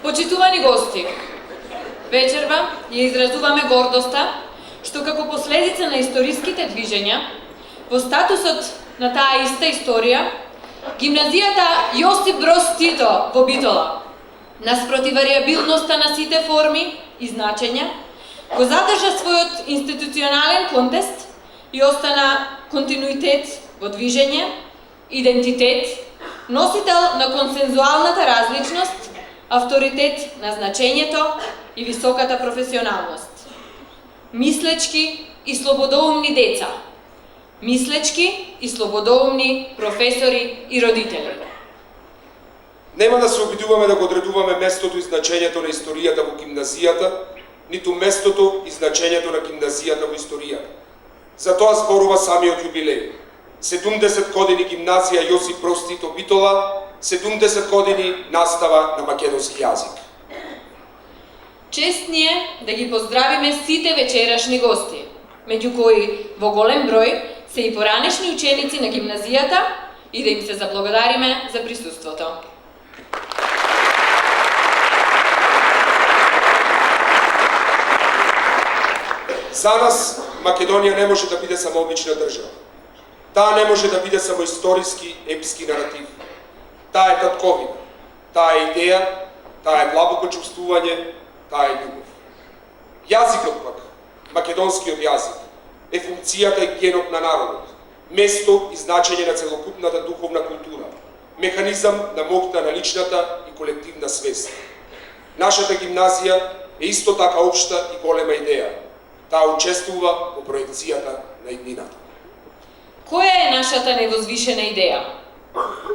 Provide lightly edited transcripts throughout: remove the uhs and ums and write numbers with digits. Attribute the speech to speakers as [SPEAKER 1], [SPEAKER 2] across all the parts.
[SPEAKER 1] Почитувани гости, вечерва ја изразуваме гордоста што како последица на историските движења во статусот на таа иста историја, гимназијата Јосип Броз Тито во Битола, наспроти вариабилноста на сите форми и значења, го задржа својот институционален контекст и остана континуитет во движење, идентитет, носител на консензуалната различност, авторитет на значењето и високата професионалност. Мислечки и слободоумни деца, мислечки и слободоумни професори и родители.
[SPEAKER 2] Нема да се обидуваме да го одредуваме местото и значењето на историјата во гимназијата, ниту местото и значењето на гимназијата во историјата. За тоа зборува самиот јубилеј. 70 години гимназија Јосип Броз Тито Битола, 70 години настава на македонски јазик.
[SPEAKER 1] Чест ни е да ги поздравиме сите вечерашни гости, меѓу кои во голем број се и поранешни ученици на гимназијата и да им се заблагодариме за присуството.
[SPEAKER 2] За нас Македонија не може да биде само обична држава. Таа не може да биде само историски, епски наратив. Таа е татковина, таа е идеја, таа е длабоко чувствување, таа е љубов. Јазикот пак, македонскиот јазик, е функцијата и генот на народот, место и значење на целокупната духовна култура, механизам на моќта на личната и колективна свест. Нашата гимназија е исто така општа и голема идеја. Таа учествува во проекцијата на иднината.
[SPEAKER 1] Која е нашата невозвишена идеја?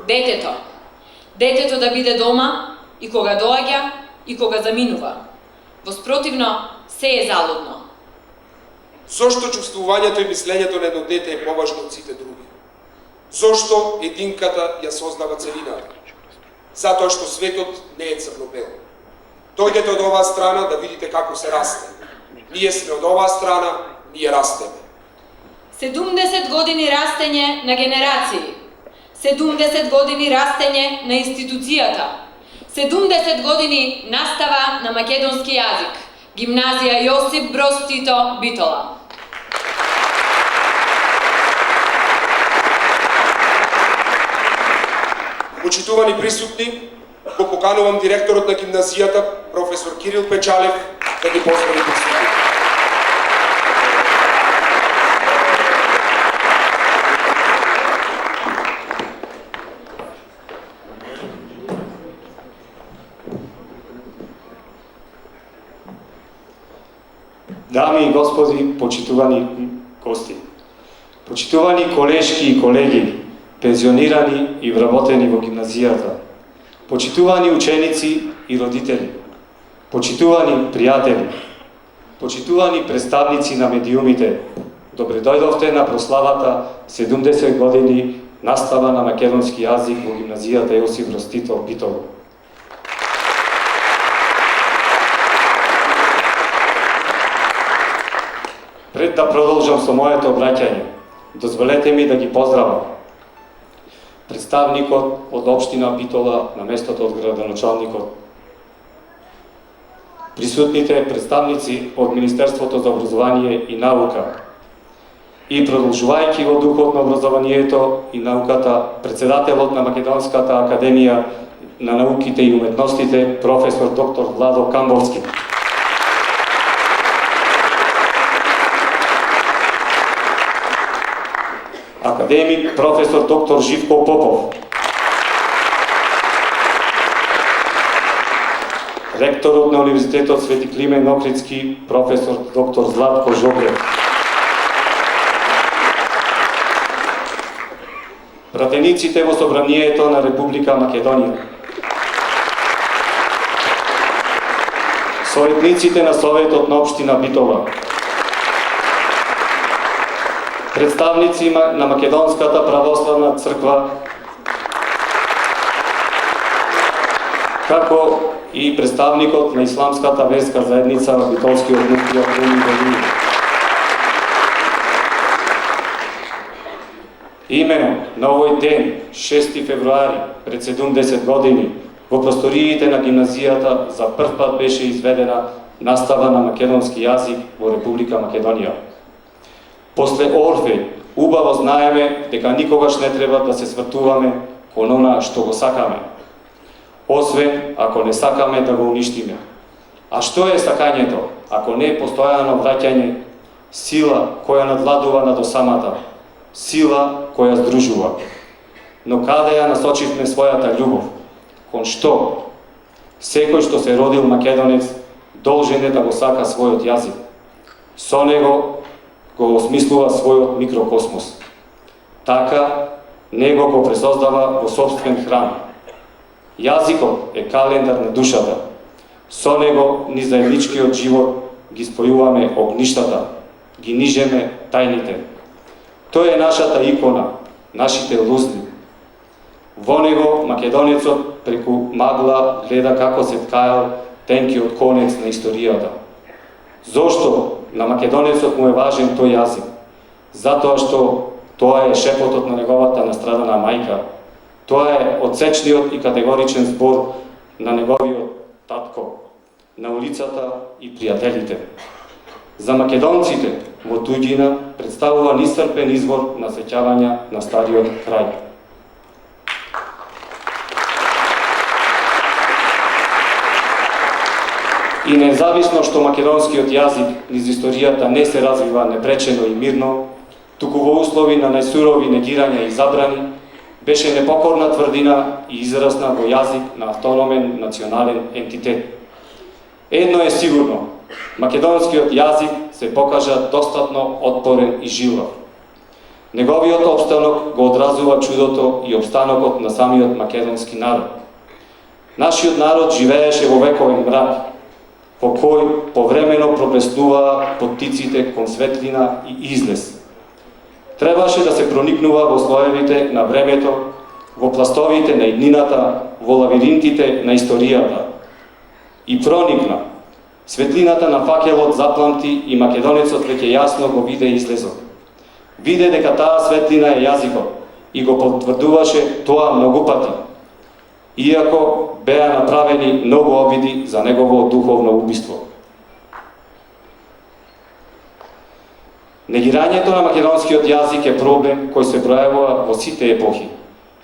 [SPEAKER 1] Детето. Детето да биде дома и кога доаѓа и кога заминува. Воспротивно, се е залудно.
[SPEAKER 2] Зошто чувствувањето и мислењето на едно дете е поважно од сите други? Зошто единката ја сознава целината? Затоа што светот не е црно-бел. Дојдете од оваа страна да видите како се расте. Ние сме од оваа страна, ние растеме.
[SPEAKER 1] 70 години растење на генерации, 70 години растење на институцијата, 70 години настава на македонски јазик, гимназија Јосип Броз Тито Битола.
[SPEAKER 2] Почитувани присутни, го поканувам директорот на гимназијата, професор Кирил Печалев, да ги поздрави присутни.
[SPEAKER 3] Дами и господи, почитувани гости, почитувани колешки и колеги, пензионирани и вработени во гимназијата, почитувани ученици и родители, почитувани пријатели, почитувани представници на медиумите, добре дојдовте на прославата 70 години настава на македонски јазик во гимназијата Јосип Броз Тито Битола. Пред да продолжам со моето обраќање, дозволете ми да ги поздравам представникот од општина Битола на местото од градоначалникот, присутните представници од Министерството за образование и наука и продолжувајќи во духот на образованието и науката, председателот на Македонската академија на науките и уметностите, професор доктор Владо Камбовски. Академик професор доктор Живко Попов, ректорот на Универзитетот Свети Климен Охридски, професор доктор Златко Жобрев, пратениците во Собранието на Република Македонија, советниците на Советот на општина Битола, представници на Македонската православна црква, како и представникот на Исламската верска заедница во Битолскиот муфтија Руми Велини. Имено на овој ден, 6 февруари, пред 70 години, Во просториите на гимназијата за прв пат беше изведена настава на македонски јазик во Република Македонија. После Орфеј, убаво знаеме дека никогаш не треба да се свртуваме кон она што го сакаме, освен ако не сакаме да го уништиме. А што е сакањето, ако не е постојано враќање, сила која надвладува над осамата, сила која здружува? Но каде ја насочивме својата љубов? Кон што? Секој што се родил македонец должен е да го сака својот јазик. Со него го осмислува својот микрокосмос. Така, него го пресоздава во собствен храм. Јазикот е календар на душата. Со него ни заедничкиот живот ги спојуваме огништата, ги нижеме тајните. Тој е нашата икона, нашите лузли. Во него македонецот преку магла гледа како се ткајал тенкиот конец на историјата. Зошто на македонецот му е важен тој јазик? Затоа што тоа е шепотот на неговата настрадана мајка. Тоа е отсечниот и категоричен збор на неговиот татко, на улицата и пријателите. За македонците во туѓина представува неисцрпен извор на сеќавања на стариот крај. И независно што македонскиот јазик низ историјата не се развива непречено и мирно, туку во услови на најсурови негирања и забрани, беше непокорна тврдина и израсна во јазик на автономен национален ентитет. Едно е сигурно, македонскиот јазик се покажа достатно отпорен и жилав. Неговиот опстанок го одразува чудото и опстанокот на самиот македонски народ. Нашиот народ живееше во вековен мрак, во кој повремено проблеснуваа поттиците кон светлина и излез. Требаше да се проникнува во слоевите на времето, во пластовите на иднината, во лавиринтите на историјата. И проникна. Светлината на факелот запламти и македонецот веќе јасно го виде излезот. Виде дека таа светлина е јазикот и го потврдуваше тоа многу пати, иако беа направени многу обиди за негово духовно убиство. Негирањето на македонскиот јазик е проблем кој се пројавува во сите епохи.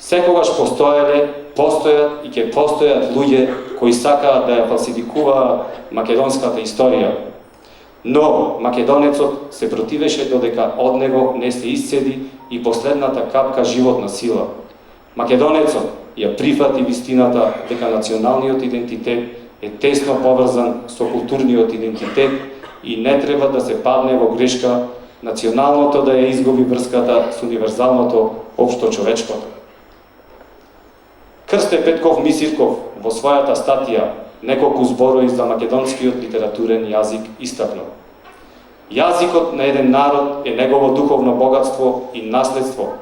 [SPEAKER 3] Секогаш постојат и ќе постојат луѓе кои сакаат да ја фалсификуваат македонската историја. Но македонецот се противеше додека од него не се исцеди и последната капка животна сила. Македонецот ја прифати вистината дека националниот идентитет е тесно поврзан со културниот идентитет и не треба да се падне во грешка националното да ја изгуби врската со универзалното општо човечкото. Крсте Петков Мисирков во својата статија неколку зборови за македонскиот литературен јазик истакнал. Јазикот на еден народ е негово духовно богатство и наследство,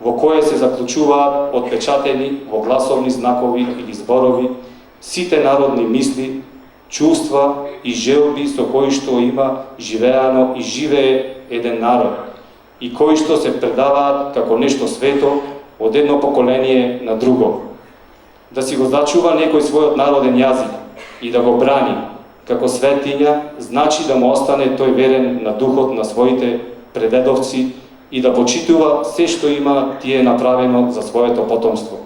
[SPEAKER 3] во кое се заклучуваат отпечатени во гласовни знакови или зборови сите народни мисли, чувства и желби со кои што има живеано и живее еден народ и кои што се предаваат како нешто свето од едно поколение на друго. Да си го зачува некој својот народен јазик и да го брани како светиња, значи да му остане тој верен на духот на своите предедовци и да почитува се што има тие направено за своето потомство.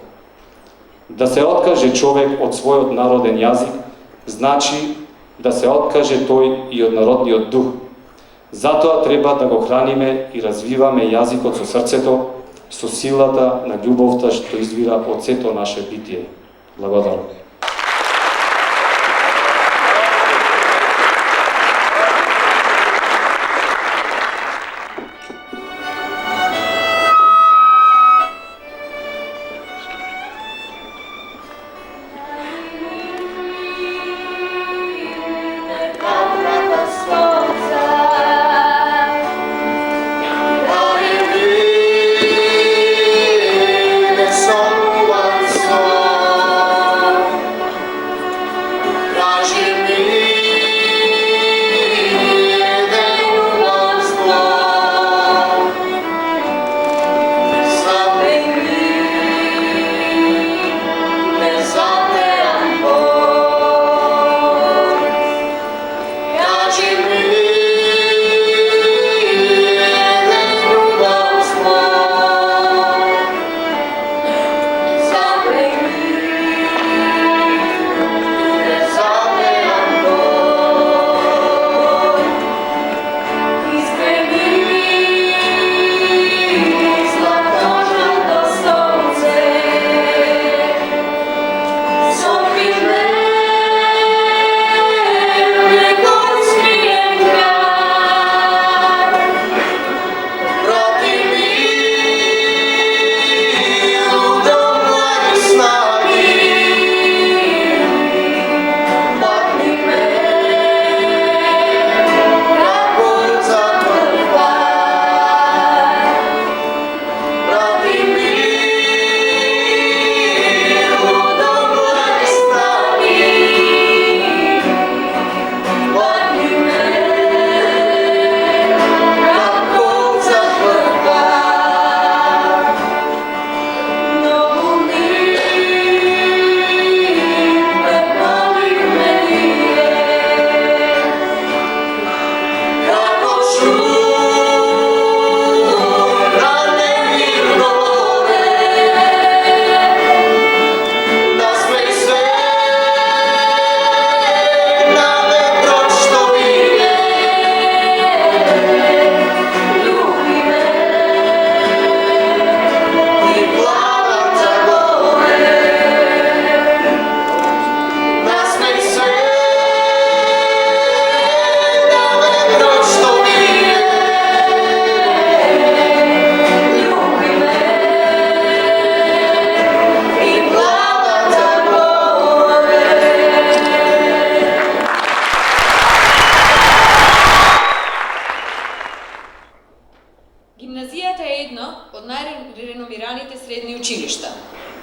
[SPEAKER 3] Да се откаже човек од својот народен јазик, значи да се откаже тој и од народниот дух. Затоа треба да го храниме и развиваме јазикот со срцето, со силата на љубовта што извира од сето наше битие. Благодарам.
[SPEAKER 4] Someone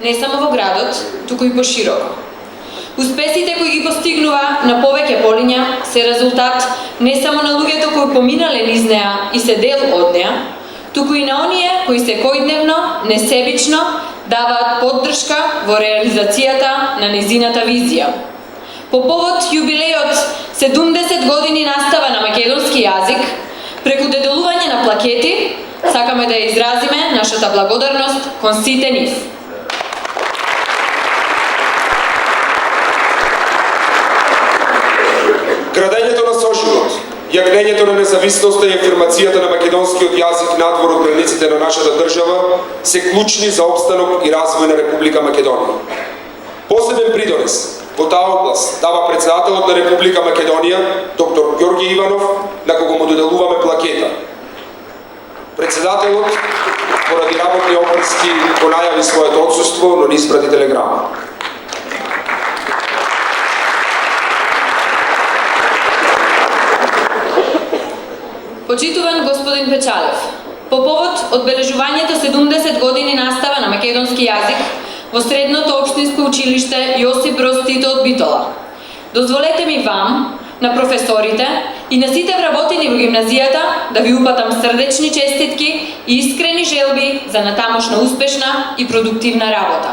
[SPEAKER 1] не само во градот, туку и пошироко. Успесите кои ги постигнува на повеќе полиња се резултат не само на луѓето кои поминале низ неа и се дел од неа, туку и на оние кои секојдневно, несебично даваат поддршка во реализацијата на незината визија. По повод јубилејот 70 години настава на македонски јазик, преку доделување на плакети, сакаме да ја изразиме нашата благодарност кон сите нив.
[SPEAKER 2] Градењето на соживот, јагнењето на независноста и афирмацијата на македонскиот јазик надвор од границите на нашата држава се клучни за опстанок и развој на Република Македонија. Посебен придонес во таа област дава председателот на Република Македонија, доктор Ѓорѓе Иванов, на кого му доделуваме плакета. Председателот, поради работни обврски, го најави своето отсуство, но не испрати телеграма.
[SPEAKER 1] Почитуван господин Печалев, по повод одбележувањето 70 години настава на македонски јазик во Средното општинско училиште Јосип Броз Тито од Битола, дозволете ми вам, на професорите и на сите вработени во гимназијата да ви упатам срдечни честитки и искрени желби за натамошна успешна и продуктивна работа.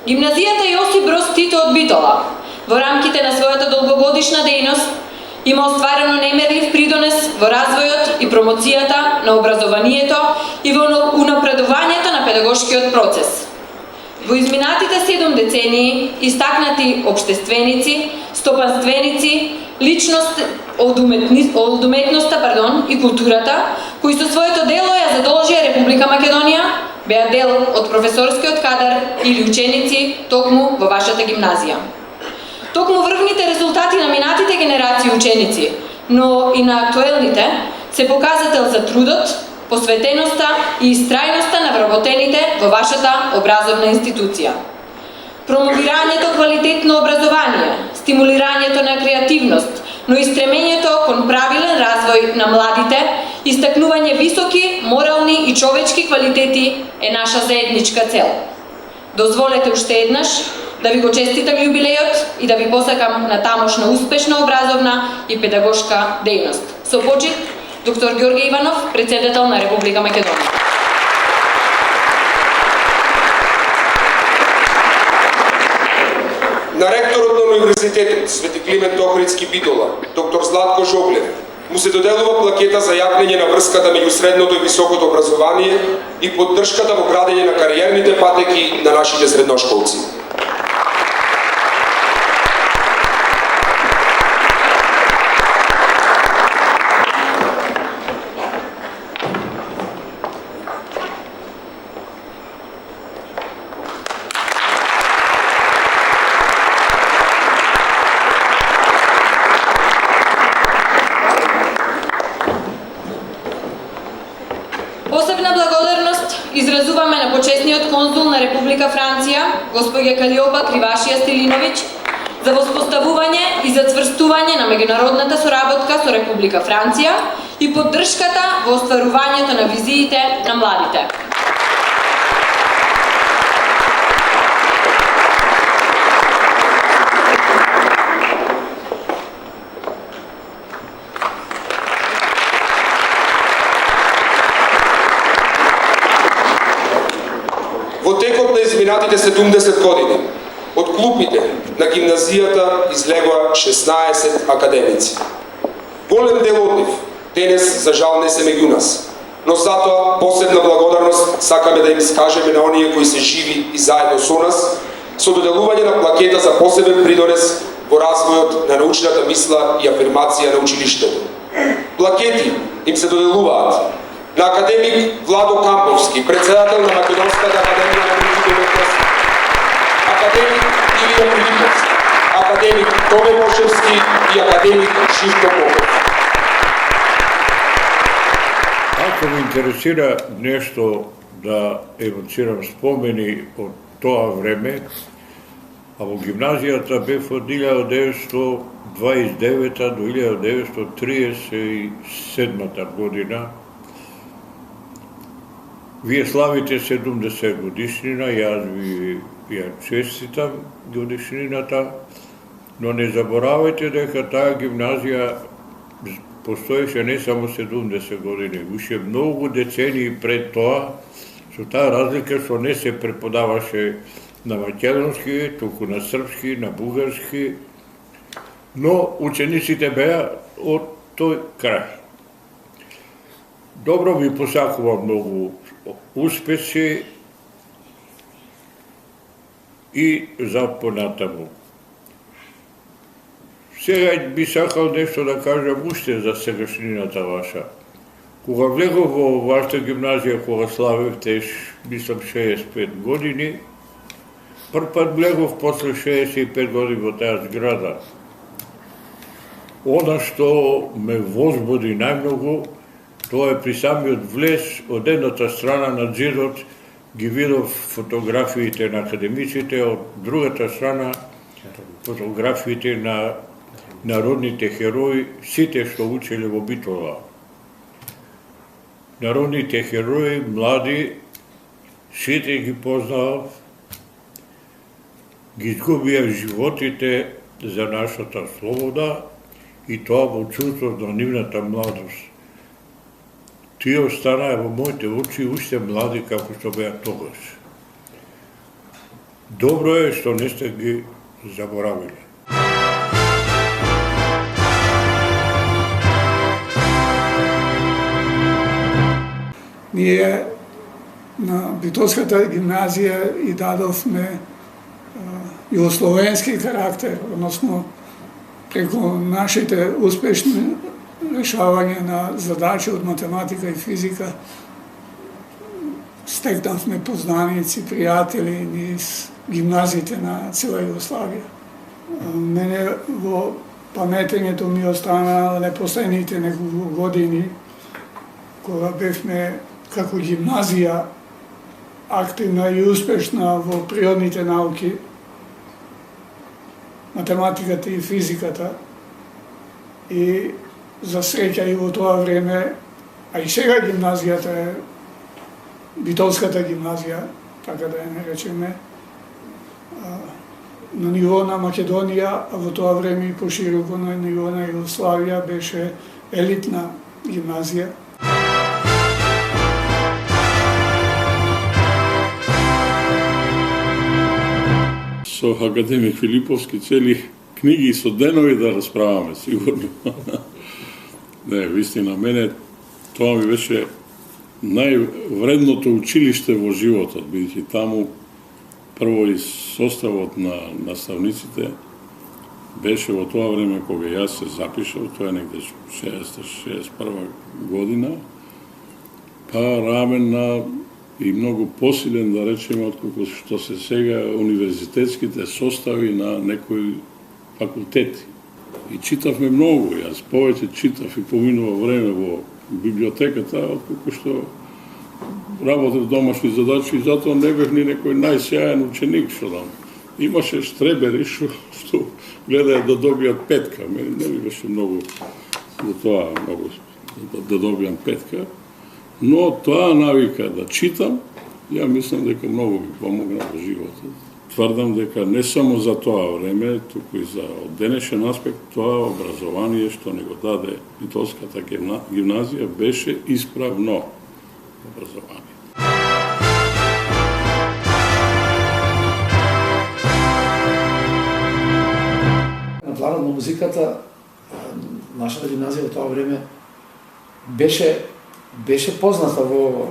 [SPEAKER 1] Гимназијата Јосип Броз Тито од Битола во рамките на својата долгогодишна дејност има остварено немерлив придонес во развојот и промоцијата на образованието и во унапредувањето на педагошкиот процес. Во изминатите 7 децении истакнати општественици, стопанственици, личност од уметноста и културата, кои со своето дело ја задолжија Република Македонија, беа дел од професорскиот кадар или ученици токму во вашата гимназија. Токму врвните резултати на минатите генерации ученици, но и на актуелните, се показател за трудот, посветеноста и истрајноста на вработените во вашата образовна институција. Промовирањето квалитетно образование, стимулирањето на креативност, но и стремењето кон правилен развој на младите, истакнување високи морални и човечки квалитети е наша заедничка цел. Дозволете уште еднаш да ви го честитам јубилејот и да ви посакам на тамошна успешна образовна и педагошка дејност. Со почит, доктор Ѓорѓе Иванов, председател на Република Македонија.
[SPEAKER 2] На ректорот на Универзитетот Свети Климент Охридски Битола, доктор Златко Жоглев, му се доделува плакета за јакнење на врската меѓу средното и високото образование и поддршката во градење на кариерните патеки на нашите средношколци.
[SPEAKER 1] Посебна благодарност изразуваме на почесниот конзул на Република Франција, господја Калиопа Кривашија Стилиновиќ, за воспоставување и зацврстување на меѓународната соработка со Република Франција и поддршката во остварувањето на визиите на младите.
[SPEAKER 2] Во текот на изминатите 70 години, од клупите на гимназијата излегоа 16 академици. Голем дел од нив денес, за жал, не се меѓу нас, но затоа посебна благодарност сакаме да им скажеме на оние кои се живи и заедно со нас, со доделување на плакета за посебен придонес во развојот на научната мисла и афирмација на училиштето. Плакети им се доделуваат на академик Владо Камповски, председател на Македонската академија на науките и уметности, академик Илија Филиповски, академик Томе Мошевски и академик Живко Попов.
[SPEAKER 4] Ако ме интересира нешто да евоцирам спомени од тоа време, а во гимназијата бев од 1929 до 1937 година, Вие славите 70 годишнина, јас ви ја честитам годишнината, но не заборавајте дека таа гимназија постоеше не само 70 години, уште многу децении пред тоа, со таа разлика што не се преподаваше на македонски, туку на српски, на бугарски, но учениците беа од тој крај. Добро ви посакувам многу успеси и за понатаму. Сега би сакал нешто да кажам уште за сегашнината ваша. Кога влегов во вашата гимназија, кога славевте, мислам 65 години, прв пат влегов после 65 години во таа зграда. Она што ме возбуди најмногу, тоа е при самиот влез, од едната страна на зидот ги видов фотографиите на академиците, од другата страна фотографиите на народните херои, сите што учеле во Битола. Народните херои, млади, сите ги познав, ги изгубија животите за нашата слобода и тоа во чувство на нивната младост. Тие останаа во моите очи уште млади како што беа тогаш. Добро е што не сте ги заборавиле.
[SPEAKER 5] Ние на Битолската гимназија и дадовме југословенски карактер, односно преку нашите успешни решавање на задачи од математика и физика стекнавме познаници, пријатели низ гимназиите на цела Југославија. Мене во паметењето ми остана непоследните неколку години кога бевме како гимназија активна и успешна во природните науки, математиката и физиката, и за среќа и во тоа време, а и сега гимназијата е Битолската гимназија, така да ја наречеме, на ниво на Македонија, а во тоа време и пошироко на ниво на Југославија беше елитна гимназија.
[SPEAKER 6] Со академик Филиповски цели книги со денови да расправаме, сигурно. Не, вистина, мене тоа ми беше највредното училиште во животот, бидејќи таму прво и составот на наставниците беше во тоа време кога јас се запишав, тоа е негде 60-61 година, па рамен на и многу посилен, да речеме, отколку што се сега универзитетските состави на некои факултети. И читавме многу, јас повеќе читав и поминува време во библиотеката, отколку што работев домашни задачи, и затоа не бев ни некој најсјаен ученик, што там. Имаше штребери што гледаја да добијат петка, мене не ми беше многу за тоа, многу да добијам петка. Но тоа навика да читам, ја мислам дека многу ми помогна во животот. Тврдам дека не само за тоа време, туку и за од денешен аспект, тоа образование што не го даде Битолската гимназија беше исправно образование.
[SPEAKER 7] На планот на музиката, нашата гимназија во тоа време беше позната во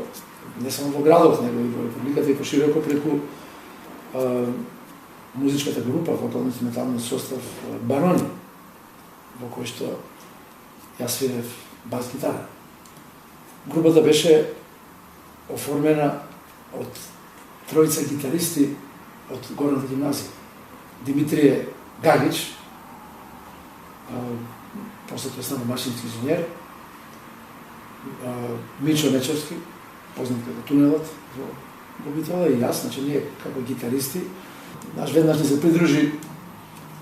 [SPEAKER 7] не само во градот, него и во републиката и пошироко преку музичката група, вокално-инструменталниот состав Барони, во кој што јас свирев бас гитара. Групата беше оформена од тројца гитаристи од горната гимназија. Димитрije Гагич, после престанал машински инженер, Мичо Нечевски, познат како Тунелот во Битола, и јас, значи ние како гитаристи. Веднаш ни се придружи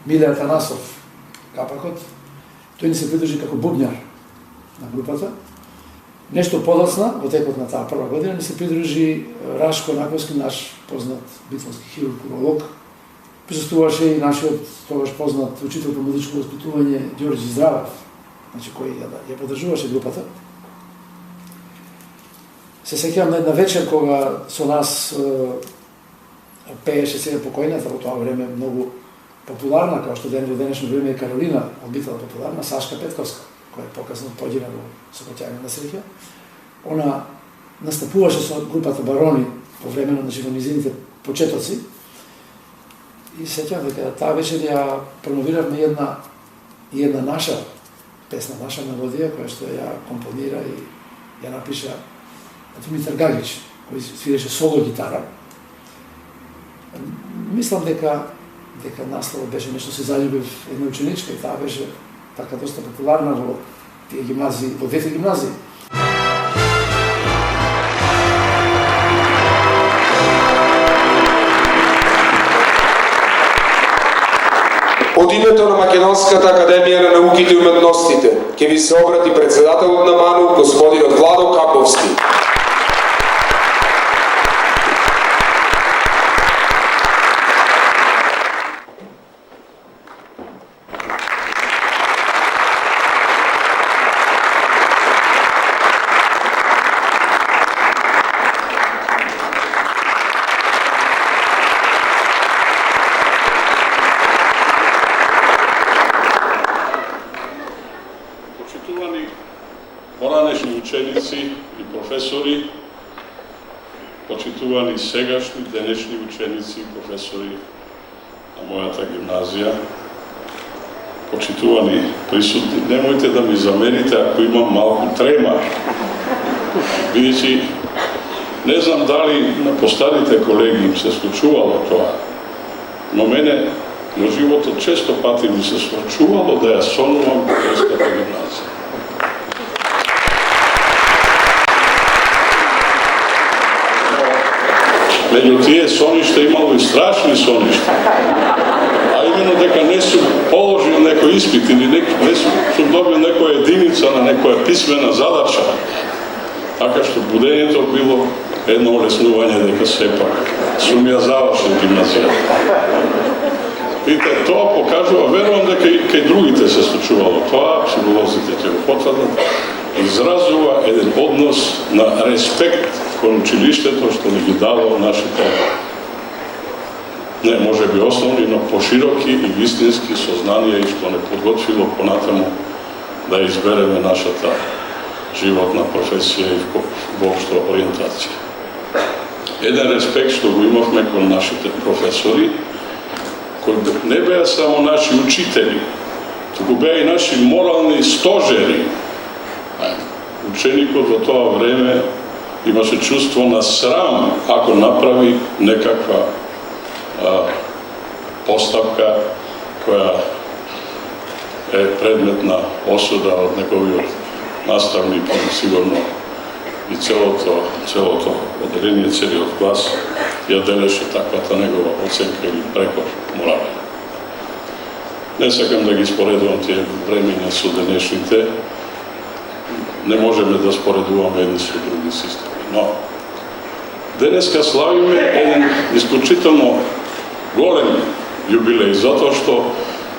[SPEAKER 7] Миле Атанасов Капакот, тој ни се придружи како бубњар на групата. Нешто подоцна, во текот на таа прва година, ми се придружи Рашко Наковски, наш познат битолски хирург, уролог. Присуствуваше и нашиот тогаш познат учител по медичко воспитување Ѓорѓи Здравев, значи кој ја поддржуваше групата. Се сеќавам на една вечер кога со нас пееше сега покојната во тоа време многу популарна, како што во денешно време е Каролина, обитала популарна, Сашка Петковска, која покасно погина во Сопотјање на среќа. Она настапуваше со групата Барони по времено на низините почетоци. И сеќавам дека таа вечер ја промовиравме една наша песна, наша мелодија, која што ја компонира и ја напиша Димитар Гагич, кој свиреше соло гитара. Мислам дека насловот беше нешто се заљубив една ученичка и таа беше така доста популарна во тие гимназии, во двете гимназии.
[SPEAKER 2] Од името на Македонската академија на науките и уметностите ќе ви се обрати председателот на МАНУ, господинот Владо Каповски.
[SPEAKER 6] Поранешни ученици и професори, почитувани сегашни, денешни ученици и професори на мојата гимназија, почитувани присутни, немојте да ми замерите ако имам малку трема, бидејќи не знам дали на постарите колеги им се случувало тоа, но мене во животот често пати ми се случувало да ја сонувам Македонската гимназија. Меѓу тие соништа имало и страшни соништа, а именно дека не сум положил некој испит или не сум добил некоја единица на некоја писмена задача, така што будењето било едно олеснување дека сепак сум ја завршил гимназијата. Видите, тоа покажува, верувам дека и кај другите се случувало тоа, психолозите ќе го потврдат, изразува еден однос на респект кон училиштето што ни ги дало нашите, не може би основни, но пошироки и вистински сознанија и што не подготвило понатаму да избереме нашата животна професија и воопшто ориентација. Еден респект што го имавме кон нашите професори, кои не беа само наши учители, туку беа и наши морални стожери. Ученикот во тоа време имаше чувство на срам ако направи некаква поставка која е предмет на осуда од неговиот наставник и сигурно и целото одделение, целиот клас ја делеше таквата негова оценка или прекор морален. Не сакам да ги споредувам тие времења со денешните, не можеме да споредуваме едни со други системи. Но денеска славиме еден исклучително голем јубилеј, затоа што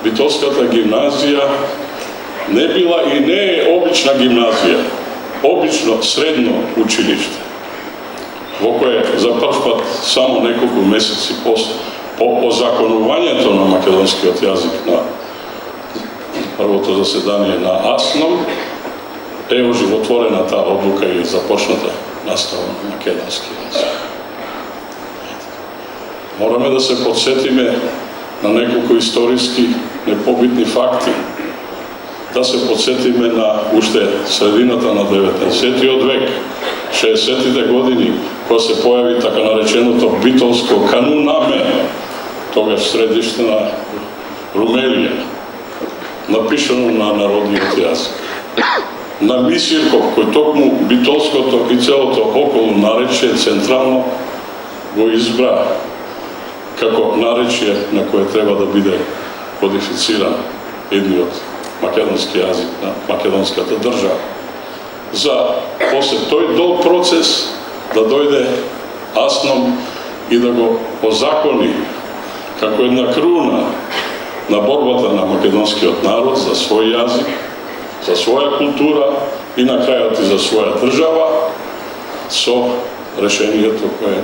[SPEAKER 6] Битолската гимназија не била и не е обична гимназија, обично средно училиште, во кое за прв пат само неколку месеци по озаконувањето на македонскиот јазик на првото заседание на АСНОМ е оживотворена таа одлука и започната настава на македонски јазик. Мораме да се подсетиме на неколку историски непобитни факти, да се подсетиме на уште средината на 19. век, 60-тите години, кога се појави така нареченото битолско канунаме, тогаш средиште на Румелија, напишано на народниот јазик. На Мисирков, кој токму битолското и целото околу наречие централно го избра како наречие на кое треба да биде кодифициран едниот македонски јазик на македонската држава. за после тој долг процес да дојде Асном и да го озакони како една круна на борбата на македонскиот народ за свој јазик, за своја култура и на крајот и за своја држава, со решението кое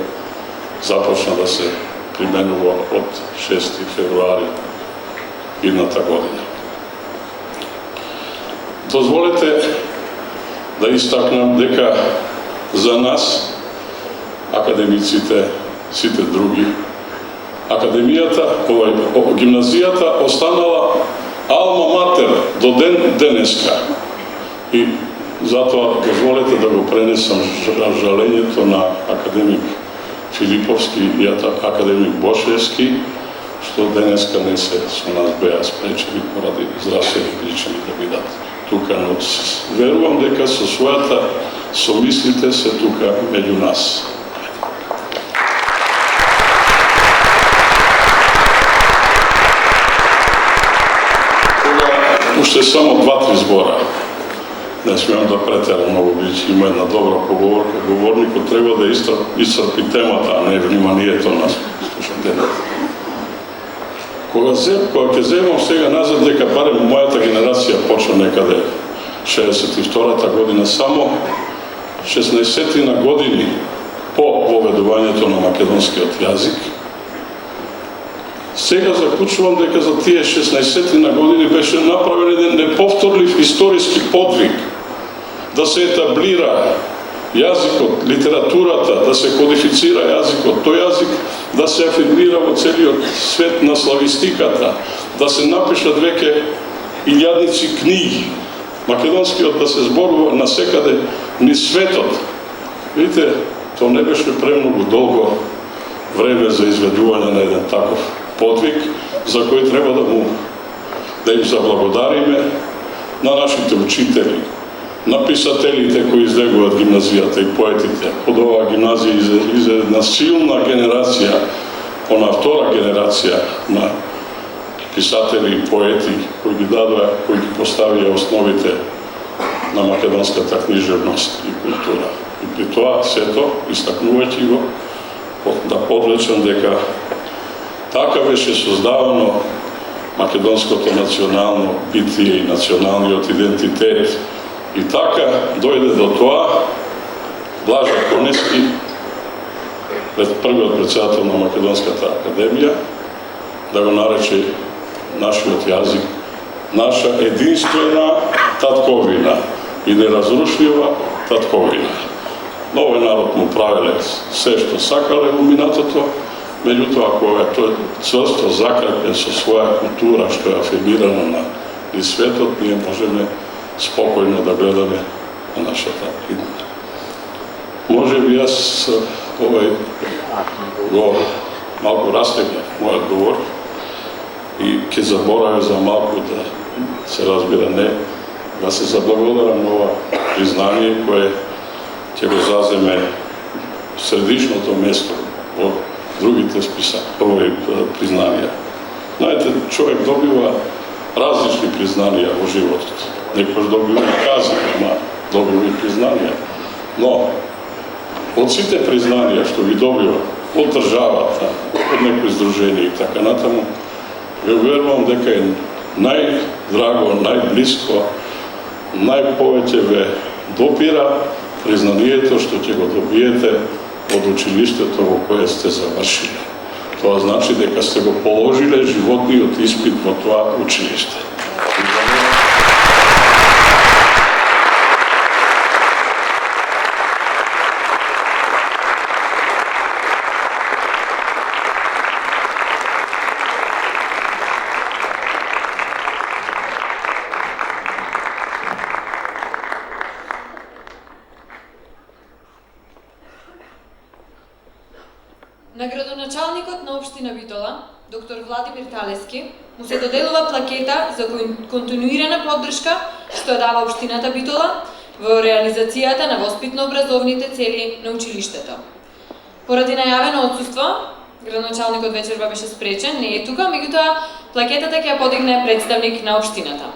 [SPEAKER 6] започна да се применува од 6 февруари идната година. Дозволете да истакнам дека за нас, академиците, сите други, академијата, гимназијата останала алма матер до ден денеска. И затоа дозволете да го пренесам жалењето на академик Филиповски и академик Бошевски, што денеска не се со нас беа спречени поради здравствени причини да бидат тука, но верувам дека со својата somислите се тука меѓу нас. Уште само 2-3 збора. Не смеам да претерам многу, бидејќи има една добра поговорка. Говорникот треба да исцрпи темата, а не вниманието на слушателите. Кога ќе земам сега назад, дека барем мојата генерација почна некаде 62-та година, само 16 на години по воведувањето на македонскиот јазик, сега заклучувам дека за тие 16 на години беше направен еден неповторлив историски подвиг да се етаблира јазикот, литературата, да се кодифицира јазикот, тој јазик да се афирмира во целиот свет на славистиката, да се напишат веќе илјадници книги, македонскиот да се зборува насекаде низ светот. Видите, тоа не беше премногу долго време за изведување на еден таков подвиг, за кој треба да им заблагодариме на нашите учители, на писателите кои излегуваат гимназијата и поетите. Од оваа гимназија излезе една силна генерација, она втора генерација на писатели и поети кои ги дадоа, кои ги поставија основите на македонската книжевност и култура. И при тоа сето, истакнувајќи го, да подлечам дека така беше создавано македонското национално битие и националниот идентитет. И така дојде до тоа Блажа Конески, првиот председател на Македонската академија, да го нарече нашиот јазик наша единствена татковина и неразрушлива татковина. На овој народ му правеле се што сакале во минатото, меѓутоа кога тој црсто закрепен со своја култура што е афирмирано на светот, ние можеме спокојно да гледаме на нашата иднина. Може би јас овој го малку растегнав мојот говор и ќе заборавам за малку да се разбира не, да се заблагодарам на ова признание кое ќе го заземе средишното место во другите признанија. Знаете, човек добива различни признанија во животот. Некојаш добива и кази, ама добива и признанија. Но, од сите признанија што ги добива од државата, од некои здружение и така натаму, ве уверувам дека е најдраго, најблиско, најповеќе ве допира признанието што ќе го добиете од училиштето во кое сте завршили. Тоа значи дека сте го положиле животниот испит во тоа училиште.
[SPEAKER 1] На градоначалникот на општина Битола, доктор Владимир Талески, му се доделува плакета за континуирана поддршка што дава општината Битола во реализацијата на воспитно-образовните цели на училиштето. Поради најавено отсуство, градоначалникот вечерва беше спречен, не е тука, меѓутоа плакетата ќе ја подигне представник на општината.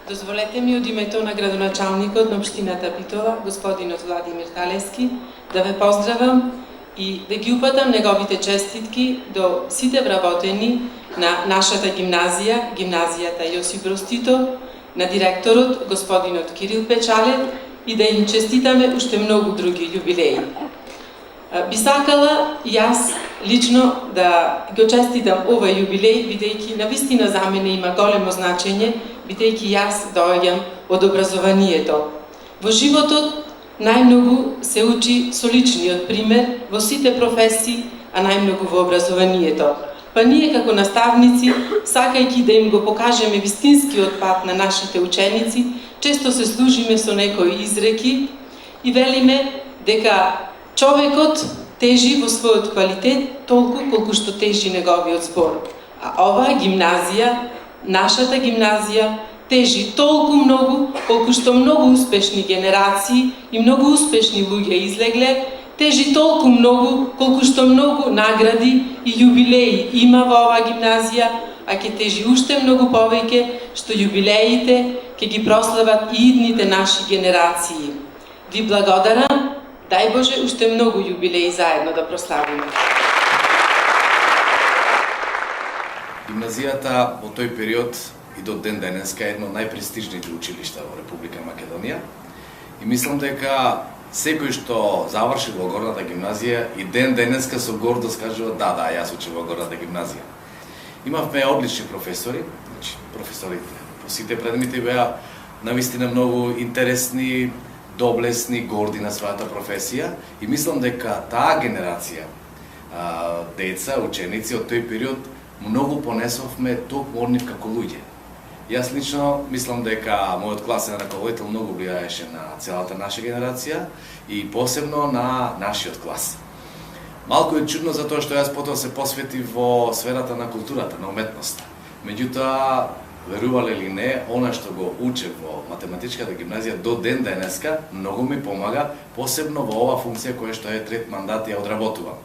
[SPEAKER 8] Дозволете ми од името на градоначалникот на општината Битола, господинот Владимир Талески, да ве поздравам и да ги упатам неговите честитки до сите вработени на нашата гимназија, гимназијата Јосип Броз Тито, на директорот, господинот Кирил Печалев, и да им честитаме уште многу други јубилеи. Би сакала јас лично да го честитам овој јубилеј, бидејќи навистина за мене има големо значење, бидејќи јас доаѓам од образованието. Во животот најмногу се учи со личниот пример во сите професии, а најмногу во образованието. Па ние како наставници, сакајќи да им го покажеме вистинскиот пат на нашите ученици, често се служиме со некои изреки и велиме дека човекот тежи во својот квалитет толку колку што тежи неговиот збор. А оваа гимназија, нашата гимназија, тежи толку многу колку што многу успешни генерации и многу успешни луѓе излегле, тежи толку многу колку што многу награди и јубилеи има во оваа гимназија, а ќе тежи уште многу повеќе што јубилеите ќе ги прослават и идните наши генерации. Ви благодарам, дај Боже уште многу јубилеи заедно да прославиме.
[SPEAKER 9] Гимназијата во тој период и до ден денеска е едно од најпрестижните училишта во Република Македонија и мислам дека секој што заврши во горната гимназија и ден денеска со гордост кажува да, јас учев во горната гимназија. Имавме одлични професори, значи професорите по сите предмети беа навистина многу интересни, доблесни, горди на својата професија и мислам дека таа генерација деца, ученици од тој период многу понесовме токму од нив како луѓе. Јас лично мислам дека мојот класен раководител многу влијаеше на целата наша генерација и посебно на нашиот клас. Малку е чудно затоа што јас потоа се посветив во сферата на културата, на уметноста. Меѓутоа, верувале или не, она што го учев во математичката гимназија до ден денеска многу ми помага, посебно во оваа функција која што е трет мандат ја одработувам.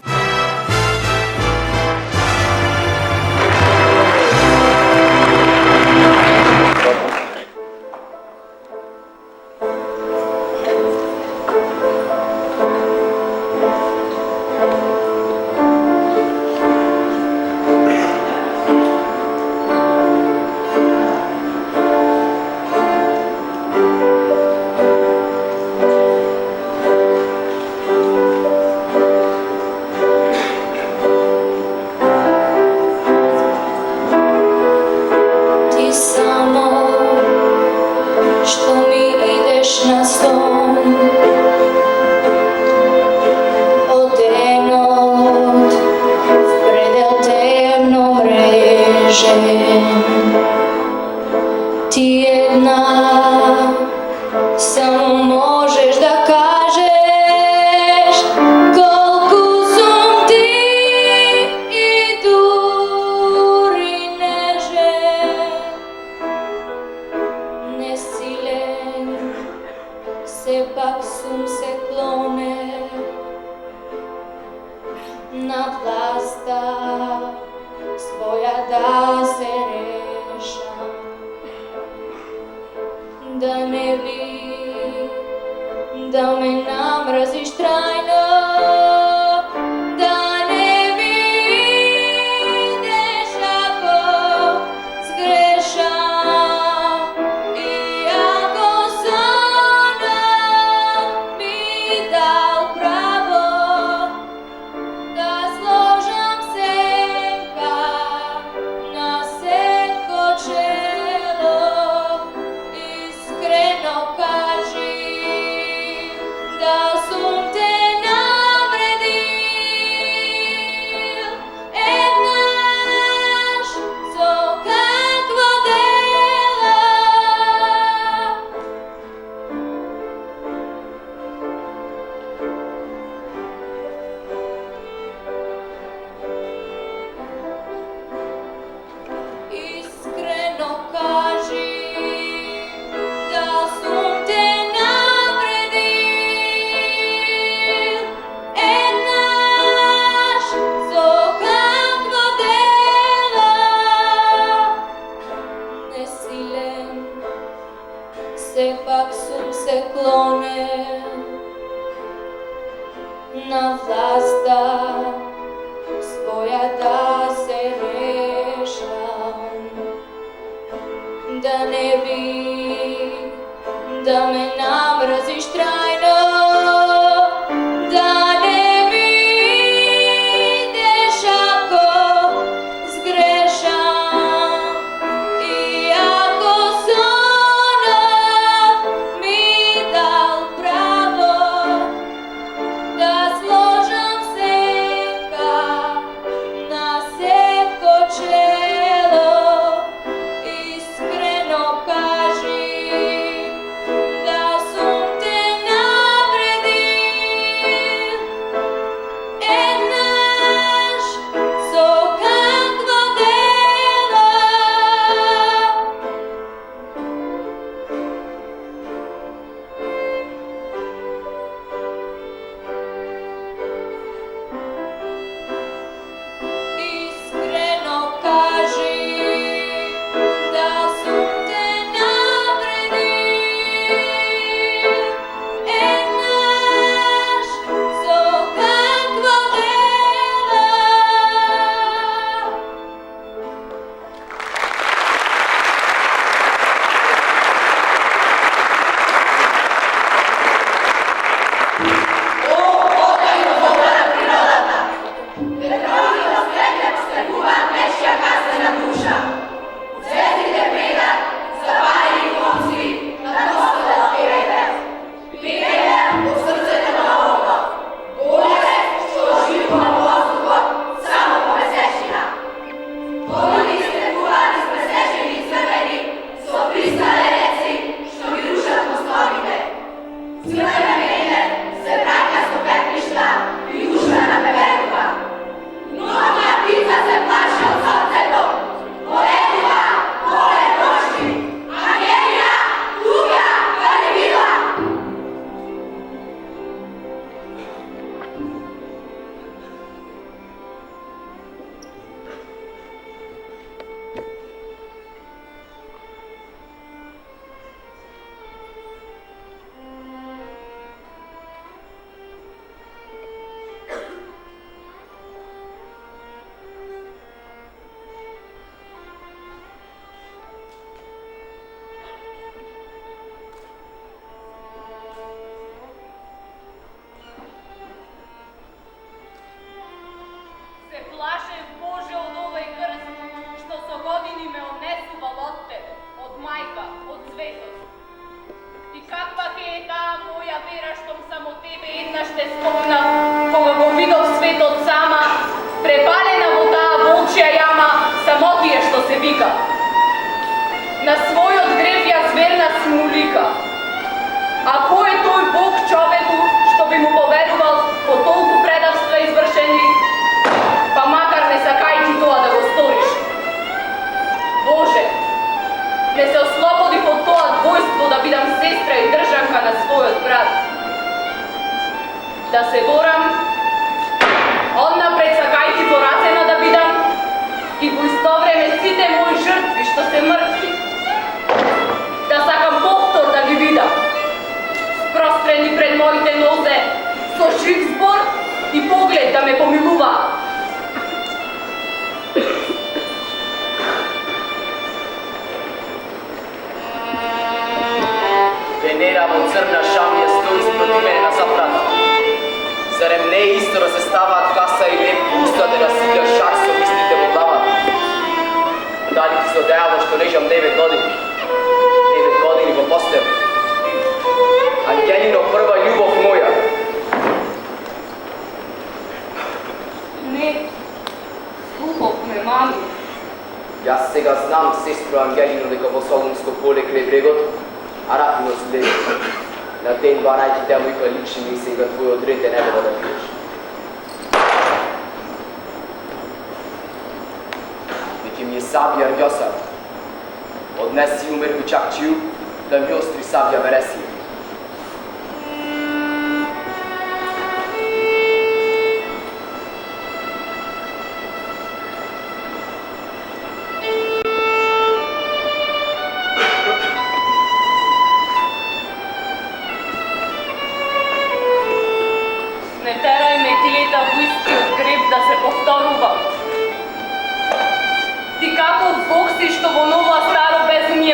[SPEAKER 10] Ти една само можеш да кажеш колку сум ти и дури нежен, несилен, сепак сум се клонен на власта своја да се решам, да не би да ме намразиш трајно, да не видиш ако сгрешам и ако сонот ми дал право да сложам сенка на секо чело, искрено кажи да сум те Сепак сум се клонен на власта своја да се решам, да не би да ме намрзиш трајно, да не видиш ако сгрешам и ако сонот ми дал право да сложам сенка на секо чело, искрено кажи да сум те навредил еднаш со какво дело. Искрено кажи да сум те навредил еднаш со какво дело.
[SPEAKER 11] Се плашев, Боже, од овој крст, што со години ме однесувал од Тебе, од мајка, од светот. И каква ке е таа моја вера, штом само Тебе еднаш те спомнав, кога го видов светот сама, препалена во таа волчја јама, самотија што се вика. На својот греф ја зверна смулика. А кој е тој Бог човеку, што би му поверувал по толку предавства извршени, па макар не сакајќи тоа да го сториш? Боже, не се ослободи од тоа двојство да бидам сестра и држанка на својот брат. Да се борам, однапред сакајќи поразена да бидам, и во исто време сите мои жртви што се мртви, да сакам повтор да ги видам, спрострени пред моите нозе, со жив збор и поглед да ме помилува.
[SPEAKER 12] Венера во црна шамија стои спроти мене на запрат. Зарем не е исто да се ставаат каса и леп во устата да сида шак со мислите во главата? Дали ти се одејало што лежам 9 години? 9 години во постел. Ангелино, прва љубов моја.
[SPEAKER 11] Не, слухов ме мами.
[SPEAKER 12] Јас сега знам, сестро Ангелино, дека во Солунско поле край брегот, Арахинос лежи. На ден барајќи девојка личи ми сега твојот ред е небо да пиеш. Веќе ми е сабија рѓоса. Однеси умер кучакчију да ми остри сабија вересија.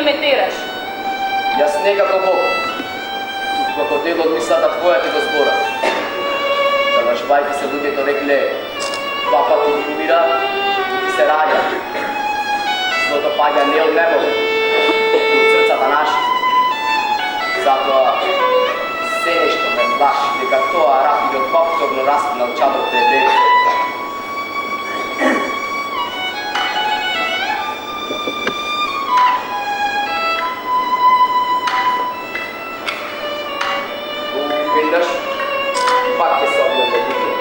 [SPEAKER 11] ме тераш.
[SPEAKER 12] Јас некако Бог, туку како дел од мислата твоја ти го збора. Завршвајќи се луѓето рекле, два пати ги умира и се раѓа. Злото паѓа не од небо, туку од срцата наши. Затоа се нешто ме плаши дека тоа рапидот повторно распинал чадрот пред древите. Веднаш пак ќе се облека битва.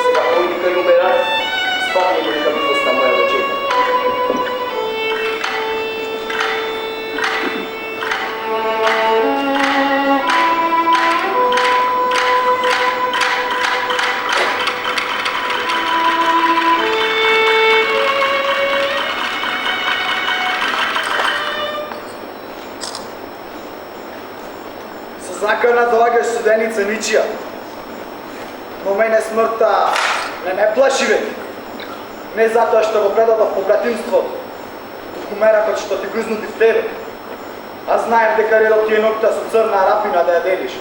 [SPEAKER 12] Сега појди кај умера, спомни го дека битвоста моја го чека.
[SPEAKER 13] Закана доаѓаш студеница ничија, но мене смртта не ме плаши веќе. Не затоа што го предадов побратимството, туку меракот што ти го изнуди в тебе. А знаев дека редот ти е ноќта со црна рапина да ја делиш.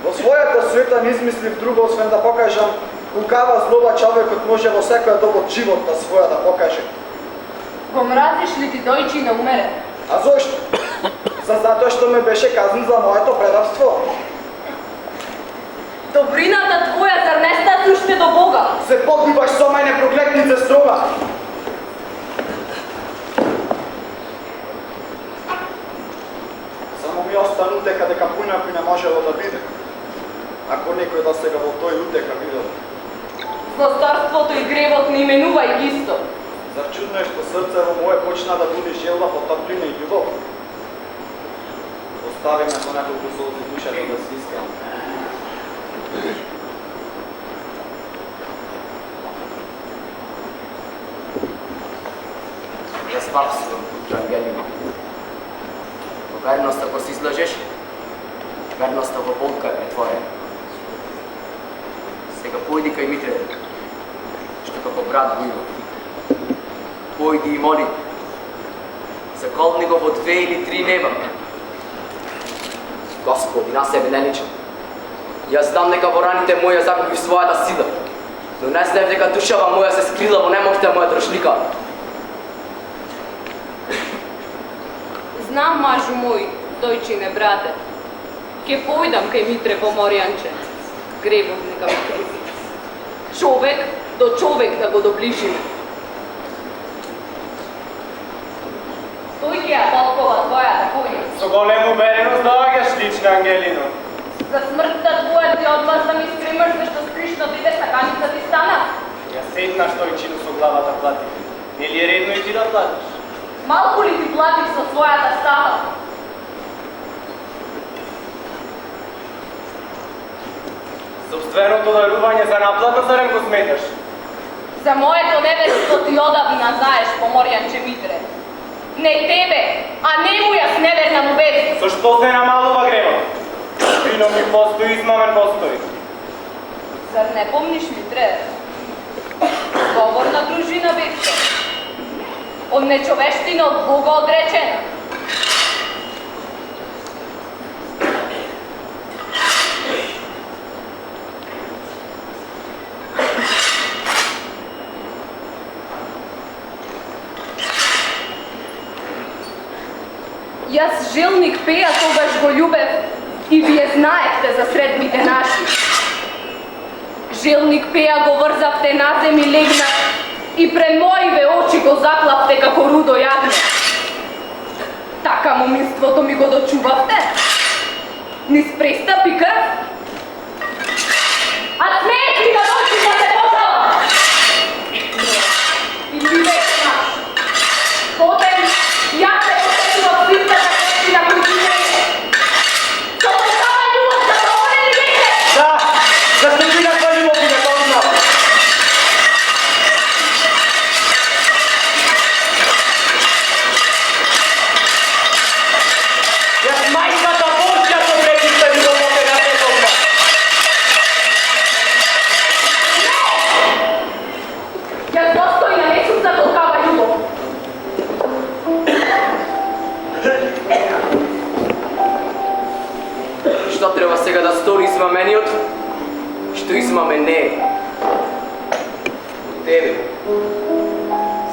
[SPEAKER 13] Во својата света не измислив друго освен да покажам колкава злоба човекот може во секоја доба од животта своја да покаже.
[SPEAKER 11] Го мразиш ли ти дојчина умере?
[SPEAKER 13] А зошто? Затоа што ме беше казан за моето предавство.
[SPEAKER 11] Добрината твоја зар не стаси уште до Бога?
[SPEAKER 13] Се подбиваш со мене, проклетнице строга. Само ми остана утека дека поинаку не можело да биде. Ако некој да сега во тој утека видел.
[SPEAKER 11] Злостарството и гревот не именувај ги исто.
[SPEAKER 13] Зар чудно е што срце во моје почна да буди желба по топлина и љубов? Остави ме со неколку солзи душата да се искам.
[SPEAKER 12] Јас папствам, Ангелино. Во верност ако се излажеш, верноста во болка е твоја. Сега појди кај Митре, што како брат го има. Појди и моли, заколни го во 2 или 3 неба. Господи, на себе не личам. Јас знам дека во раните моја загубив својата сила, но не знаев дека душава моја се скрила во немовта моја трошлика.
[SPEAKER 11] Знам, мажу мој, дојчине, брате. Ке појдам кај Митре Поморјанче. Гревот нека ме криви. Човек до човек да го доближиме. Тој ќе ја толкова твојата појма.
[SPEAKER 14] Со голема увереност доаѓаш, лична Ангелино.
[SPEAKER 11] За смртта твоја ти одмаз да ми спремаш зашто скришно биде саканица ти стана.
[SPEAKER 14] Ја седнаш дојчино со главата плати. Нели е редно и ти да платиш?
[SPEAKER 11] Малку ли ти платиш со својата става?
[SPEAKER 14] Собственото дарување за наплата зарем го сметаш?
[SPEAKER 11] За моето неверство ти одавна знаеш, Поморјанче Митре. Не тебе, а нему јас неверна му бев.
[SPEAKER 14] Со што се намалува гревот? Виновник постои, измамен постои.
[SPEAKER 11] Зар не помниш, Митре? Говорна дружина бевте. Од нечовештина од Бога одречена. Јас желник пеја тогаш го љубев и вие знаевте за средбите наши. Желник пеја го врзавте на земји легна и пред моиве очи го заклавте како рудо јагне. Така моминството ми го дочувавте? Низ престапи крв? А смеет ли да дочи да се пожала? И живеете наш. Потем, јас се посетував свистата кръвти на които имеете. Со такава љубов задоволени бите?
[SPEAKER 14] Да, заслужината љубов и не познав. Јас мајката Божја со пречиста љубов да не познав.
[SPEAKER 12] призма ме не е. От тебе,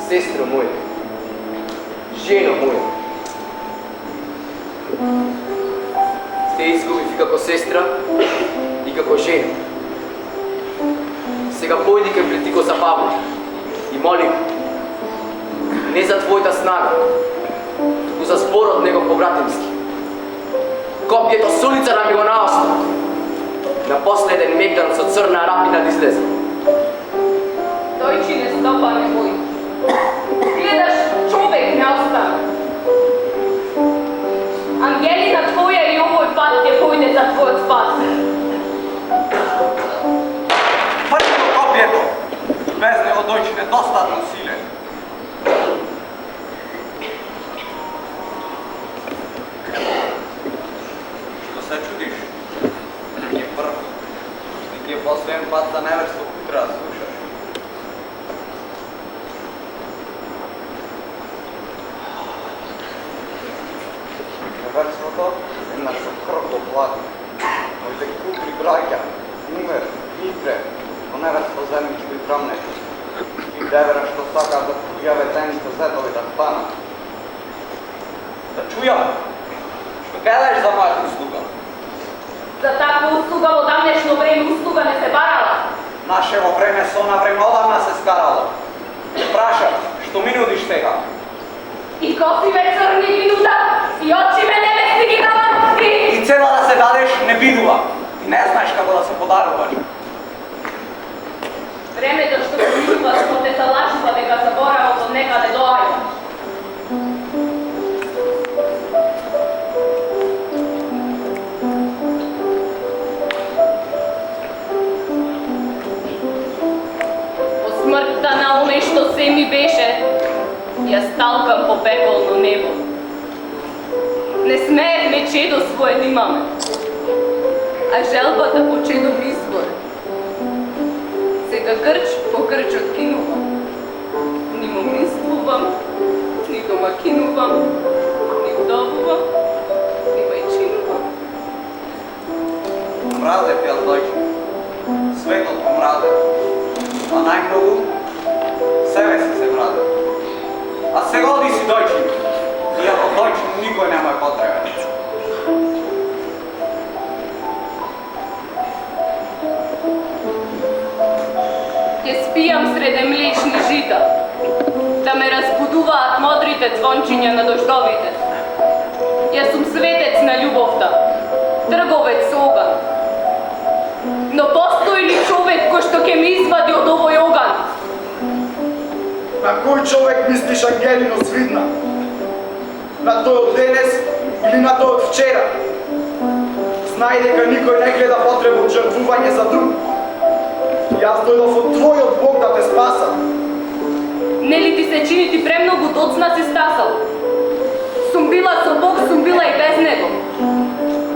[SPEAKER 12] сестро моја, жено моја. Те изгубив и како сестра и како жена. Сега појди кај Плетико Сапаво и молим, не за твојата снага, туку за зборот негов побратимски. Копјето с улица да ми го наоста. На последен мегдан со црна рапина да излезе.
[SPEAKER 11] Тој чи не стопа не бој. Гледаш, човек не остана. Ангелина твоја и овој пат ќе појде за твојот спас.
[SPEAKER 13] Фрли го копјето, без него тој чи недостатно силен. Што се чудиш? Ти е прв. И ти е последен пат за неверство кој треба да слушаш. Неверството е нашо крвло плати. Моите купри браќа, умер, идре, но неверство земничко и трамнечко. И девера што сака да појаве тените зетови да станат. Да чујам, што кажеш за мојата услуга?
[SPEAKER 11] За таква услуга во дамнешно време услуга не се барала.
[SPEAKER 13] Нашево време со на време одамна се скарало. Прашам, што ми нудиш сега?
[SPEAKER 11] И коси ме црни минута, и очи ме невести ги дават,
[SPEAKER 13] И цела да се дадеш не бидува. И не знаеш како да се подаруваш.
[SPEAKER 11] времето што го минува што те залажува дека заборавот од некаде доаѓа. По смртта на оној што се ми беше, ја сталкам по пепелно небо. Не смеевме чедо свое да имаме, а желбата по чедо избор. Сега крч по крч откинувам. Ни моминствувам, ни домакинувам, ни удобувам, ни мајчинувам.
[SPEAKER 13] Мразев јас дојче. Светот го мразев. А најмногу себе си се мразев. А сега оди си дојче. Иако дојче никој нема е потребен.
[SPEAKER 11] Ќе спијам среде млечни жита, да ме разбудуваат модрите звончиња на дождовите. Јас сум светец на љубовта, трговец со оган. Но постои ли човек кој што ќе ми извади од овој оган?
[SPEAKER 13] На кој човек мислиш, Ангелино, свидна? На тој од денес или на тој од вчера? Знај дека никој не гледа потреба од жртвување за друг. Јас дојдов од твојот Бог да те спаса.
[SPEAKER 11] Нели ти се чини ти премногу доцна си стасал? Сум била со Бог, сум била и без него.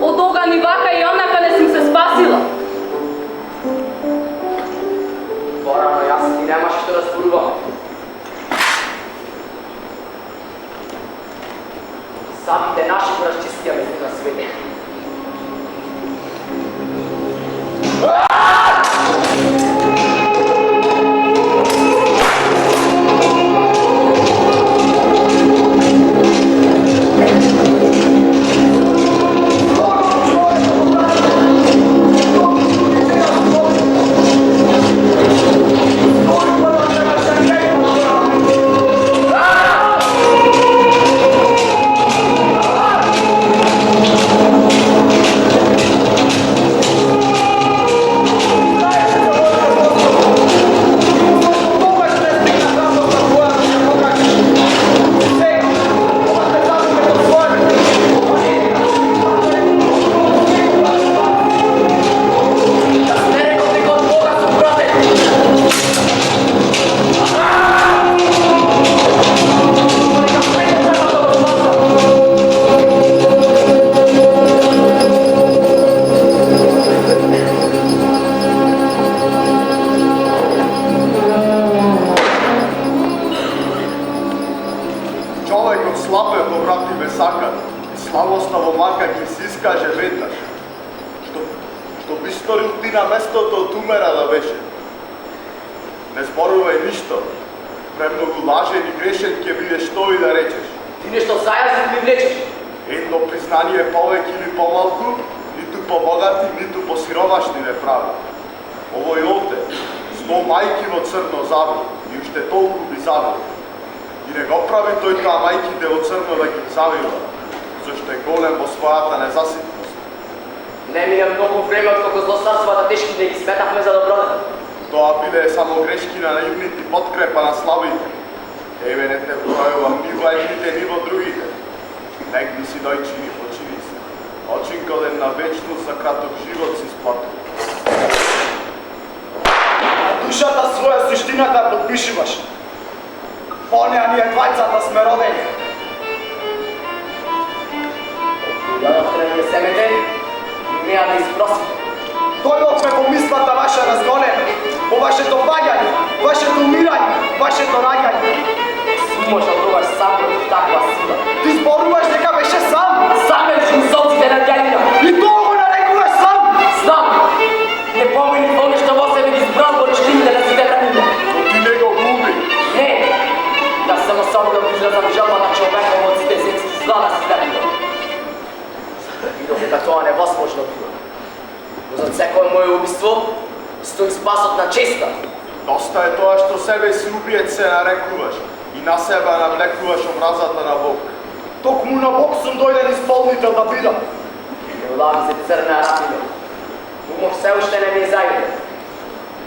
[SPEAKER 11] Од оган и вака и онака не сум се спасила.
[SPEAKER 12] Порано јас ти немаше што да спорувам. Самите наши го расчистија меѓу на свете.
[SPEAKER 13] сака, славоста во мака ќе се искаже веднаш. Што
[SPEAKER 15] што би сторил ти на местото од умера да беше? Не зборувај ништо. Премногу лажен и грешен ќе бидеш тој да речеш.
[SPEAKER 12] Ти нешто зајазник ми влечеш.
[SPEAKER 15] Едно признание повеќе или помалку, ниту побогати, ниту посиромашни не прави. Овој овде, 100 мајки во црно завил и уште толку би завил. И не го прави тој таа мајките во црно да ги завила, зашто е голем во својата незаситност.
[SPEAKER 12] Не мина многу време откако злостарствата тешки да ги сметахме за добродетел.
[SPEAKER 15] Тоа биле само грешки на наивните и подкрепа на слабите. Еве не те бројувам ни во едните, ни во другите. Негди си дојчини, почини се. Очинкоден на вечност за краток живот си сплатил.
[SPEAKER 13] Душата своја суштината подпишуваш. Онеа ние двајцата сме родени.
[SPEAKER 12] Јадовте на ние семете, и неа да изпросите.
[SPEAKER 13] Дојдовме во мислата ваша разгонена, по вашето паѓање, вашето умирање, вашето раѓање.
[SPEAKER 12] Сумаш да пробаш сам против таква сила.
[SPEAKER 13] Ти зборуваш дека беше сам.
[SPEAKER 12] Сам е жинзовците на дјадина.
[SPEAKER 13] И тоа го нарекуваш сам.
[SPEAKER 12] Знам. Не помени тоа што во себе ги збрал во рештините на сите времена.
[SPEAKER 15] Но ти не го губи.
[SPEAKER 12] Не. Да само да излезам жалба на човека од сите сеци зла на сите времена. Видов дека тоа невозможно било. Но за секој моје убиство стои спасот на честа.
[SPEAKER 15] Доста е тоа што себе си убиец се нарекуваш и на себе навлекуваш омразата на Бог.
[SPEAKER 13] Токму на Бог сум дојден исполнител да бидам.
[SPEAKER 12] Не улави се црна рапиме. Умов се уште не ми е зајде.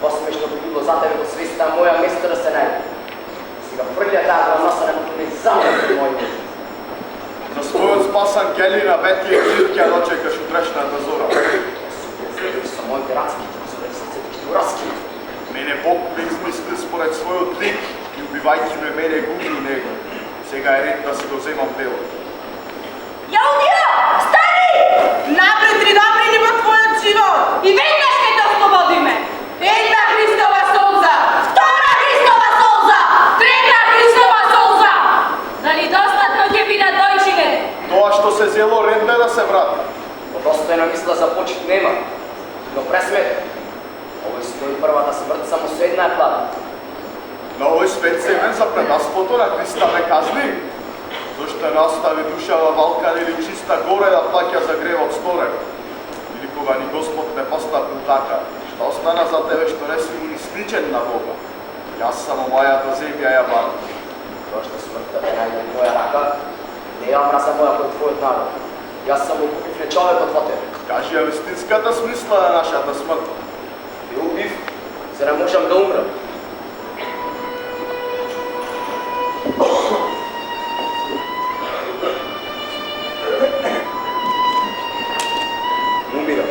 [SPEAKER 12] Посмешно би било за тебе во свиста моја место да се најде. Сега прља таа да носа на не замрне мој место.
[SPEAKER 15] За својот спас ангелина Бетија Гритќа дочекаш утрешната зора.
[SPEAKER 12] Со моите раци ги трусуваш срцето ќе ураски.
[SPEAKER 15] Мене Бог ме измисли според својот лик и убивајќи ме мене губи него. Сега е ред да си го земам делот.
[SPEAKER 11] Јаудија, стани! Напред ридамрини во твојот живот и веднаш ке те ослободиме. Една Христова солза, втора Христова солза, трета Христова солза. Дали достатно ќе бидат дојчине?
[SPEAKER 15] Тоа што се зело ред да се врати.
[SPEAKER 12] Постојна мисла за почит нема, но пресмет. Овој стои првата смрт само со една е плата.
[SPEAKER 15] На овој свет семен за предаството на Христа ме казни. Зошто не остави душава валкана или чиста горе да плаќа за гревот сторен? Или кога ни Господ не поставил така, што остана за тебе што не си му ни сличен на Бога? Јас само мојата земја ја барам.
[SPEAKER 12] Тоа што смртта те најде во моја рака, не ја мраза моја кон твојот народ. Јас само убив не човекот во тебе.
[SPEAKER 15] Кажи ја вистинската смисла на нашата смрт.
[SPEAKER 12] Те убив, за да можам да умрам. Умирам.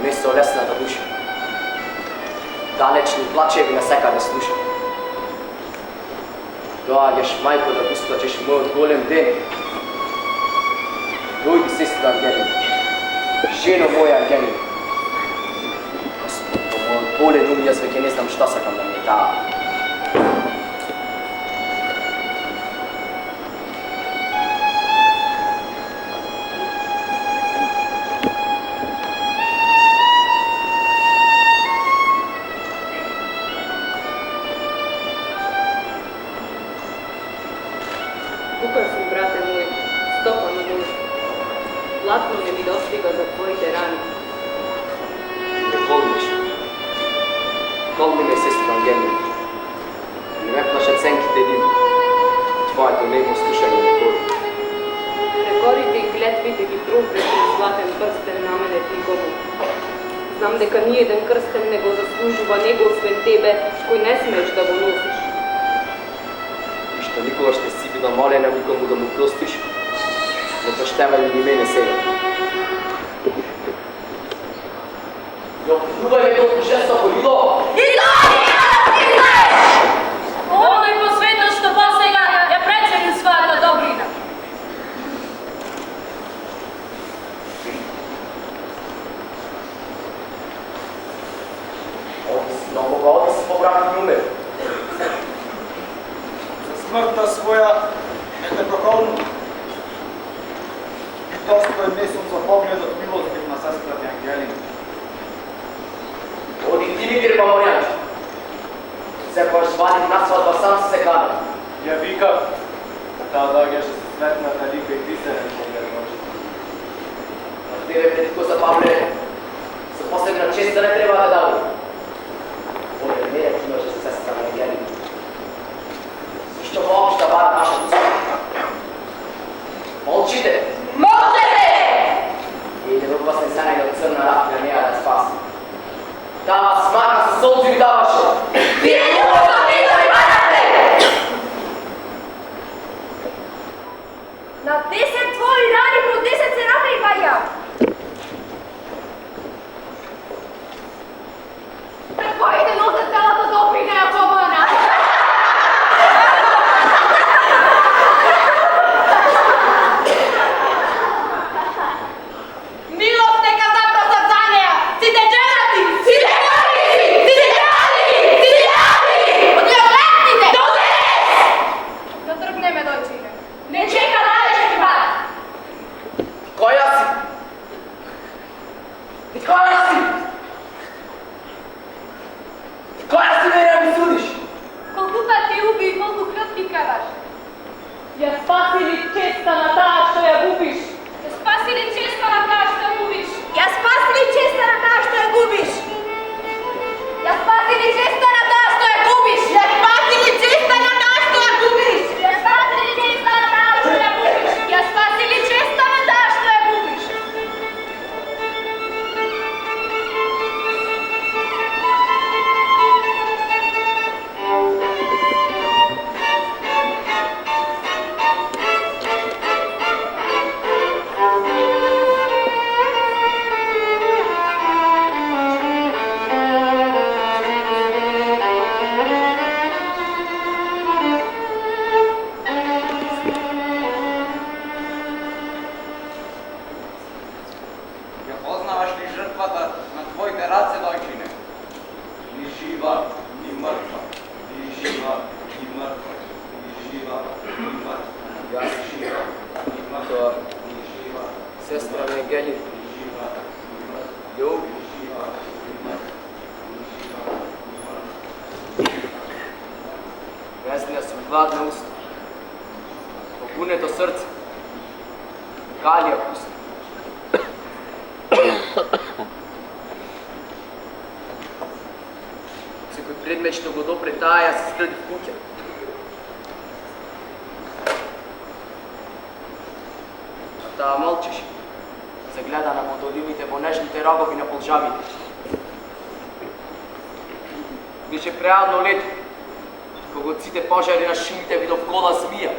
[SPEAKER 12] Не со лесната душа. Далечни плачеви на секаде слушам. Доаѓаш, мајко, да исплачеш мојот голем ден. Дојди, сестра Ангелина. Жено моја Ангелина. Господ, по мојот болен ум, јас веќе не знам што сакам да ми таа.
[SPEAKER 8] Тука сум, брате мој, стопано мој. Златно не ми достига за твоите рани.
[SPEAKER 12] Не помниш. Помни ме, сестра Ангелина. Не ме плашат сенките ви. Твоето немо слушање ме бори.
[SPEAKER 8] Рекорите и клетвите ги трупвеш на златен прстен наменет никому. Знам дека ни еден крстен не го заслужува него освен тебе, кој не смееш да го носиш.
[SPEAKER 12] И што никогаш не си била молена никому да му простиш, но прощавај и мене сега. Не обвинувај ме толку жестоко, Ило!
[SPEAKER 11] Ило! Оној по светот што посега ја прецени својата добрина.
[SPEAKER 12] Оди си побрат ми умер.
[SPEAKER 13] За смртта своја не те проколну. И достоен не сум за погледот милостив на
[SPEAKER 14] сестрата Ангелина.
[SPEAKER 12] Оди Димитър Паморяч. Секојаш звани на свадба сам се кана.
[SPEAKER 14] Ја викав, да доаѓаше светната лика и бисерен погледаш.
[SPEAKER 12] На тебе предко за Павле, за посебна честа не треба да дава. Овде не речуваше сестра на Ангелина. Зашто воопшта бара наша душа? Молчите!
[SPEAKER 10] Можете!
[SPEAKER 12] И да вас не сане од црна рафля неја да спаси. Таа смака со солзи ви даваше.
[SPEAKER 10] Вие љубовта не да ми варате! На 10 твои рани по 10 серафи и баја. Кој да носе целата добрина ја помана? Милост нека запроса за неја! Сите женати! Сите морници! Сите градини! Сите јадини! Одлетните! До днес! Да тргнеме дојчине. Не чека надежни брат!
[SPEAKER 12] Која си? Ти која си? Која си ме ми судиш?
[SPEAKER 11] Колку пати уби и колку крв ти караш? Ја спаси ли честа на таа што ја губиш? Ја спаси ли честа на таа што ја губиш?
[SPEAKER 10] Ја спаси ли честа на таа што ја губиш? Ја спаси ли честа на таа што ја губиш? Ја спаси ли честа на таа што ја губиш? Ја спаси ли честа на таа што ја губиш? Ја спаси ли честа на таа што ја губиш?
[SPEAKER 12] Ја познаваш ли жртвата на твоите раце, дојчине? Ни жива, ни мртва. Ни жива, ни мртва. Ни жива, ни мртва. Јас жива, ни мртва. Ни жива. Сестра на Ангелина. Ни жива, ни мртва. Љуби. Ни жива, ни мртва. Ни жива, ни мртва. Везнија сум гладна уста. Погунето срце. Калија пуста. Секој предмет што го допре таа ја се згради в куќа. А таа молчеше, загледана во долините, во нежните рогови на полжавите. Беше преадно лето, кога од сите пожари на шумите видов гола змија.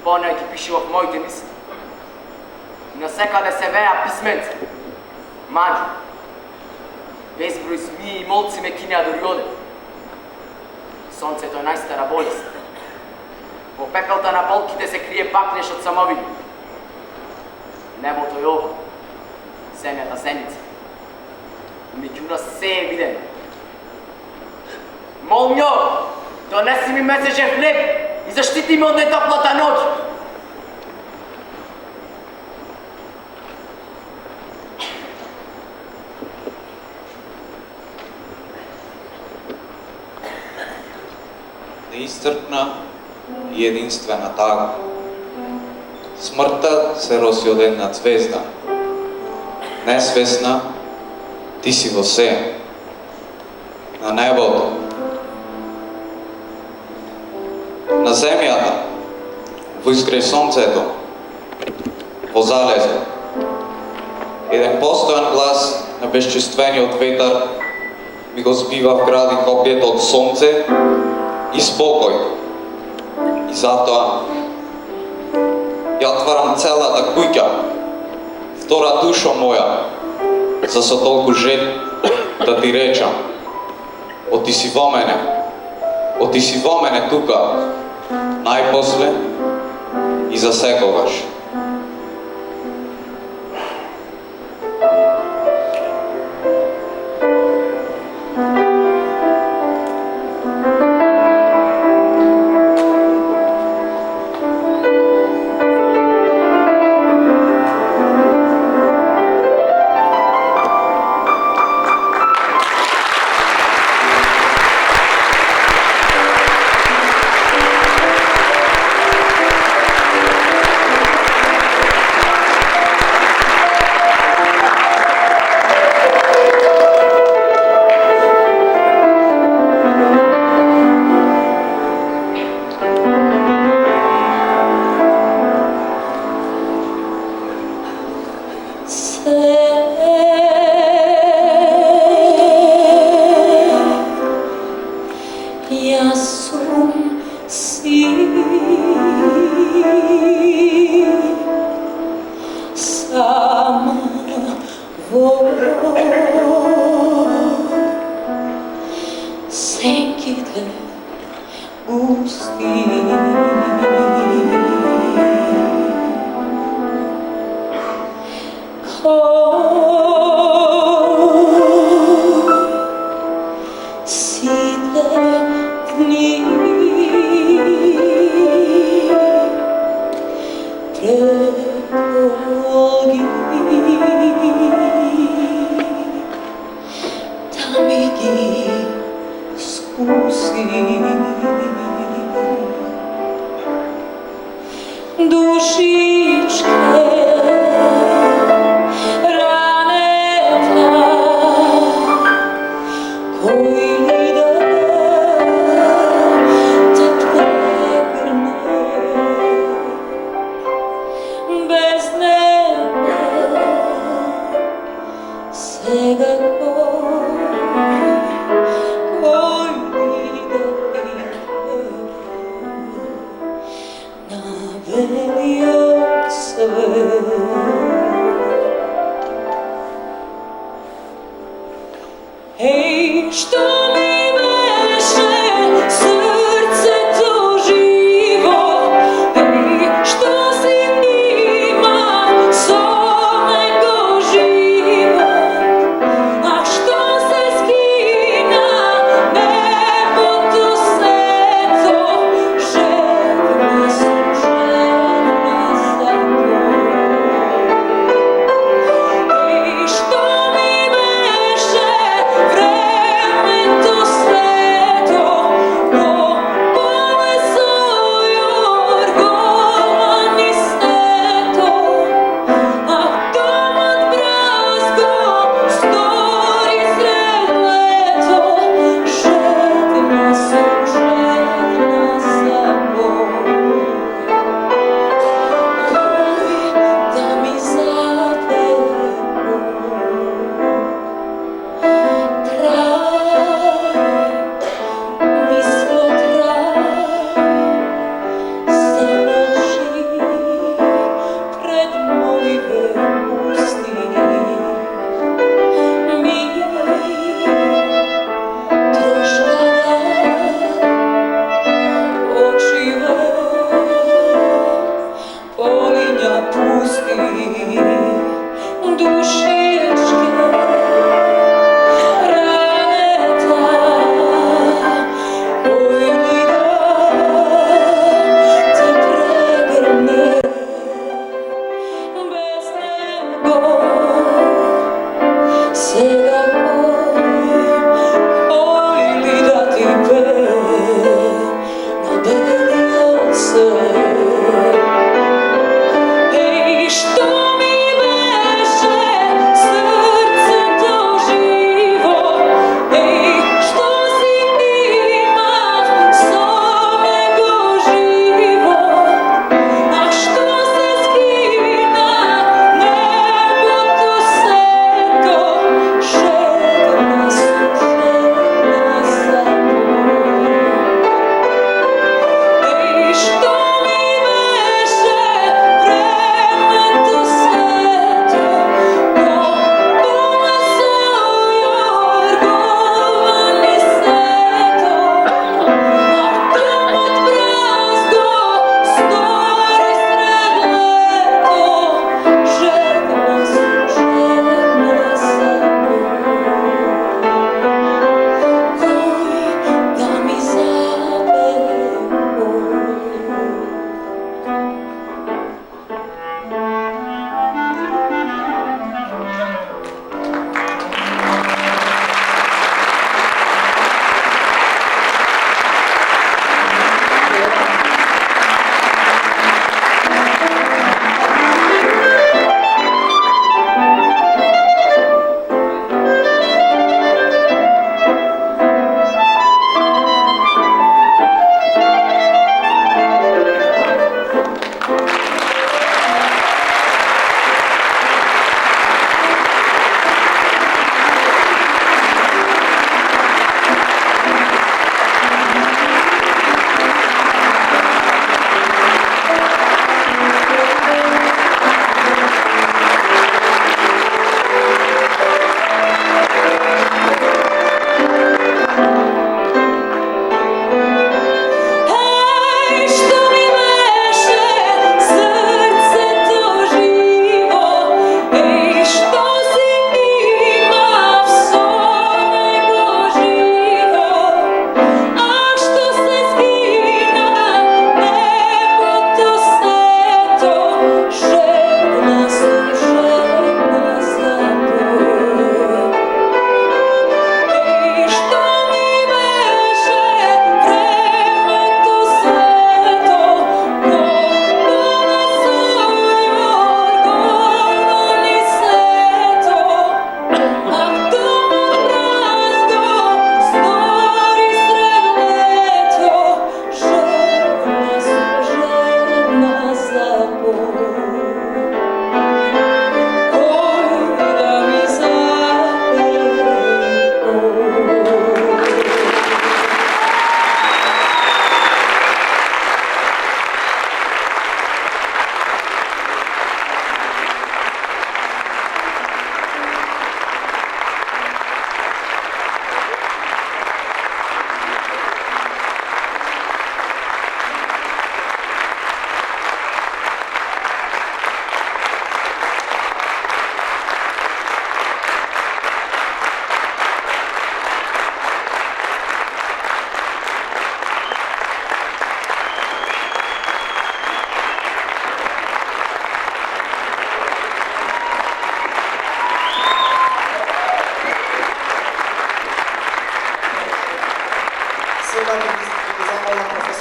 [SPEAKER 12] По неја ги пишував моите мисли. И насекаде се веа писменца. Маѓи. Безброј змии и молци ме кинеа до риоде. Сонцето е најстара болест. Во пепелта на болките се крие пакнеш од самовини. Небото е око. Земјата зеница. И меѓу нас се е видено. Молњо, донеси ми месечен хлеб и заштити ме од нетоплата ноќ.
[SPEAKER 16] Неисцрпна и единствена тага. Смртта се роси од една звезда. Несвесна, ти си во се. На небото. На земјата. Во искрај сонцето. Во залезот. Еден постојан глас на безчувствениот ветар ми го збива вгради копјето од сонце и спокој. И затоа ја отварам целата куќа, втора душо моја, за со толку жел да ти речам, оти си во мене тука, најпосле и за секогаш.
[SPEAKER 17] Thank you.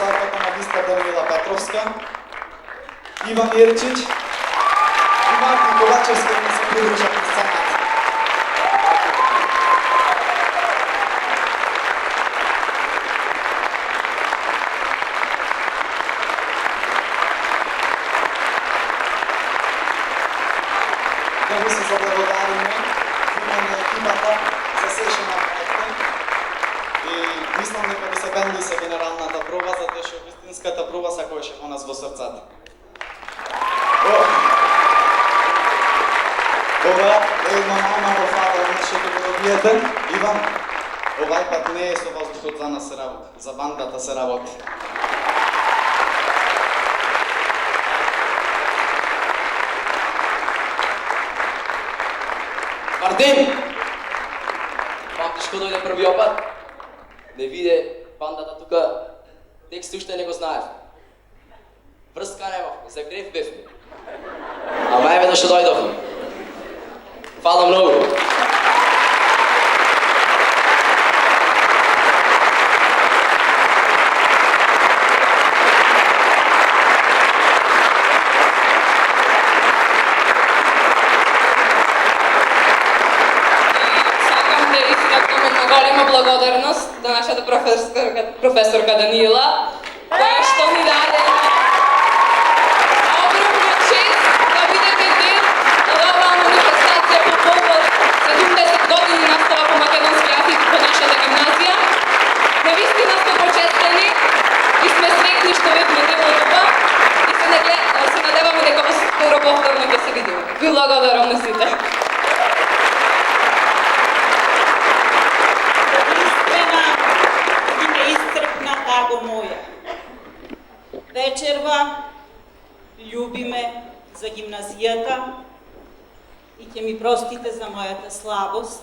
[SPEAKER 13] царката магистра Даниела Петровска, Иван Ирчич и Мартин Ковачевски ми се придружат на сцената. Да ви се заблагодариме в име на екипата за сешена проекта и мислам дека ви се бенди се генералната проба, затоа што вистинската проба се која ше во нас во срцата. Ова е една малка фала од нашето го добиете. Иван, овај пат не е со воздухот за нас се работи, за бандата се работи.
[SPEAKER 12] Мартин! Памтиш кога дојде првиот пат? Да виде бандата тука, текст уште не го знаев. Врска немавме, за греф бевме. Ама еве што дојдовме. Фала многу.
[SPEAKER 1] Голема благодарност до нашата професорка Даниела, која што ни даде огромна чест да бидете дел од оваа манифестација по повод 70 години настава по македонски јазик по нашата гимназија. Навистина сме почестени и сме среќни што бевме дел од ова и се надеваме дека скоро повторно ќе се видиме. Ви благодарам на сите.
[SPEAKER 17] Таго моја. Вечерва љубиме за гимназијата и ќе ми простите за мојата слабост.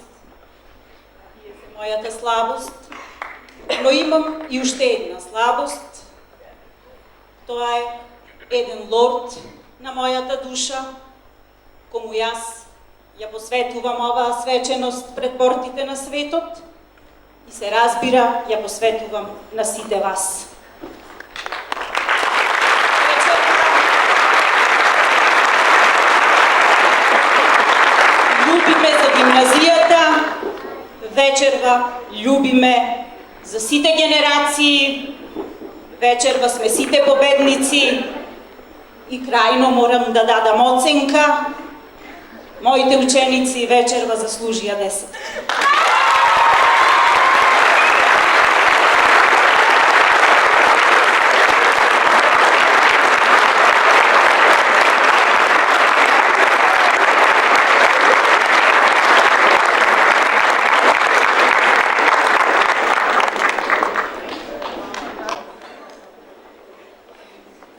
[SPEAKER 17] Но имам и уште една слабост. Тоа е еден лорд на мојата душа, кому јас ја посветувам оваа свеченост пред портите на светот. И се разбира, ја посветувам на сите вас. Љубиме за гимназијата, вечерва љубиме за сите генерации, вечерва сме сите победници и крајно морам да дадам оценка. Моите ученици вечерва заслужија 10.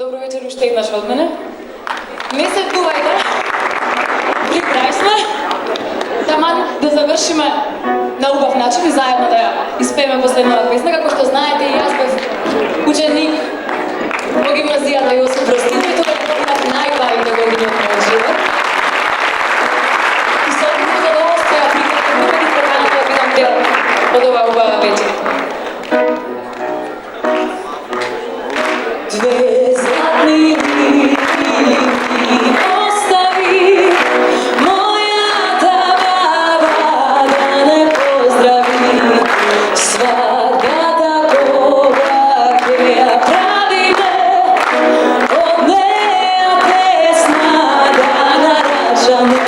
[SPEAKER 1] Добро вечер уште еднаш од мене. Не се дувајте. При крај сме. Таман да завршиме на убав начин и заедно да ја испееме последната песна. Како што знаете, и јас бев ученик во гимназијата Јосиф Брз Тито и тоа поминав најбавите години од мојот живот. И со огромно задоволство ја прихватив поканата да бидам дел од оваа убава вечер. Две златни рики остави мојата баба да не поздрави. Свадбата кога ќе ја правиме, од неа песна да нарачаме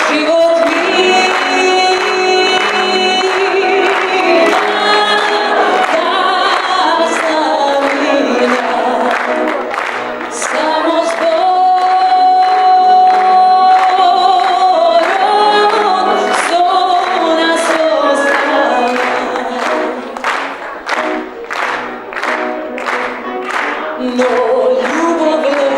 [SPEAKER 1] живот ми. No, you will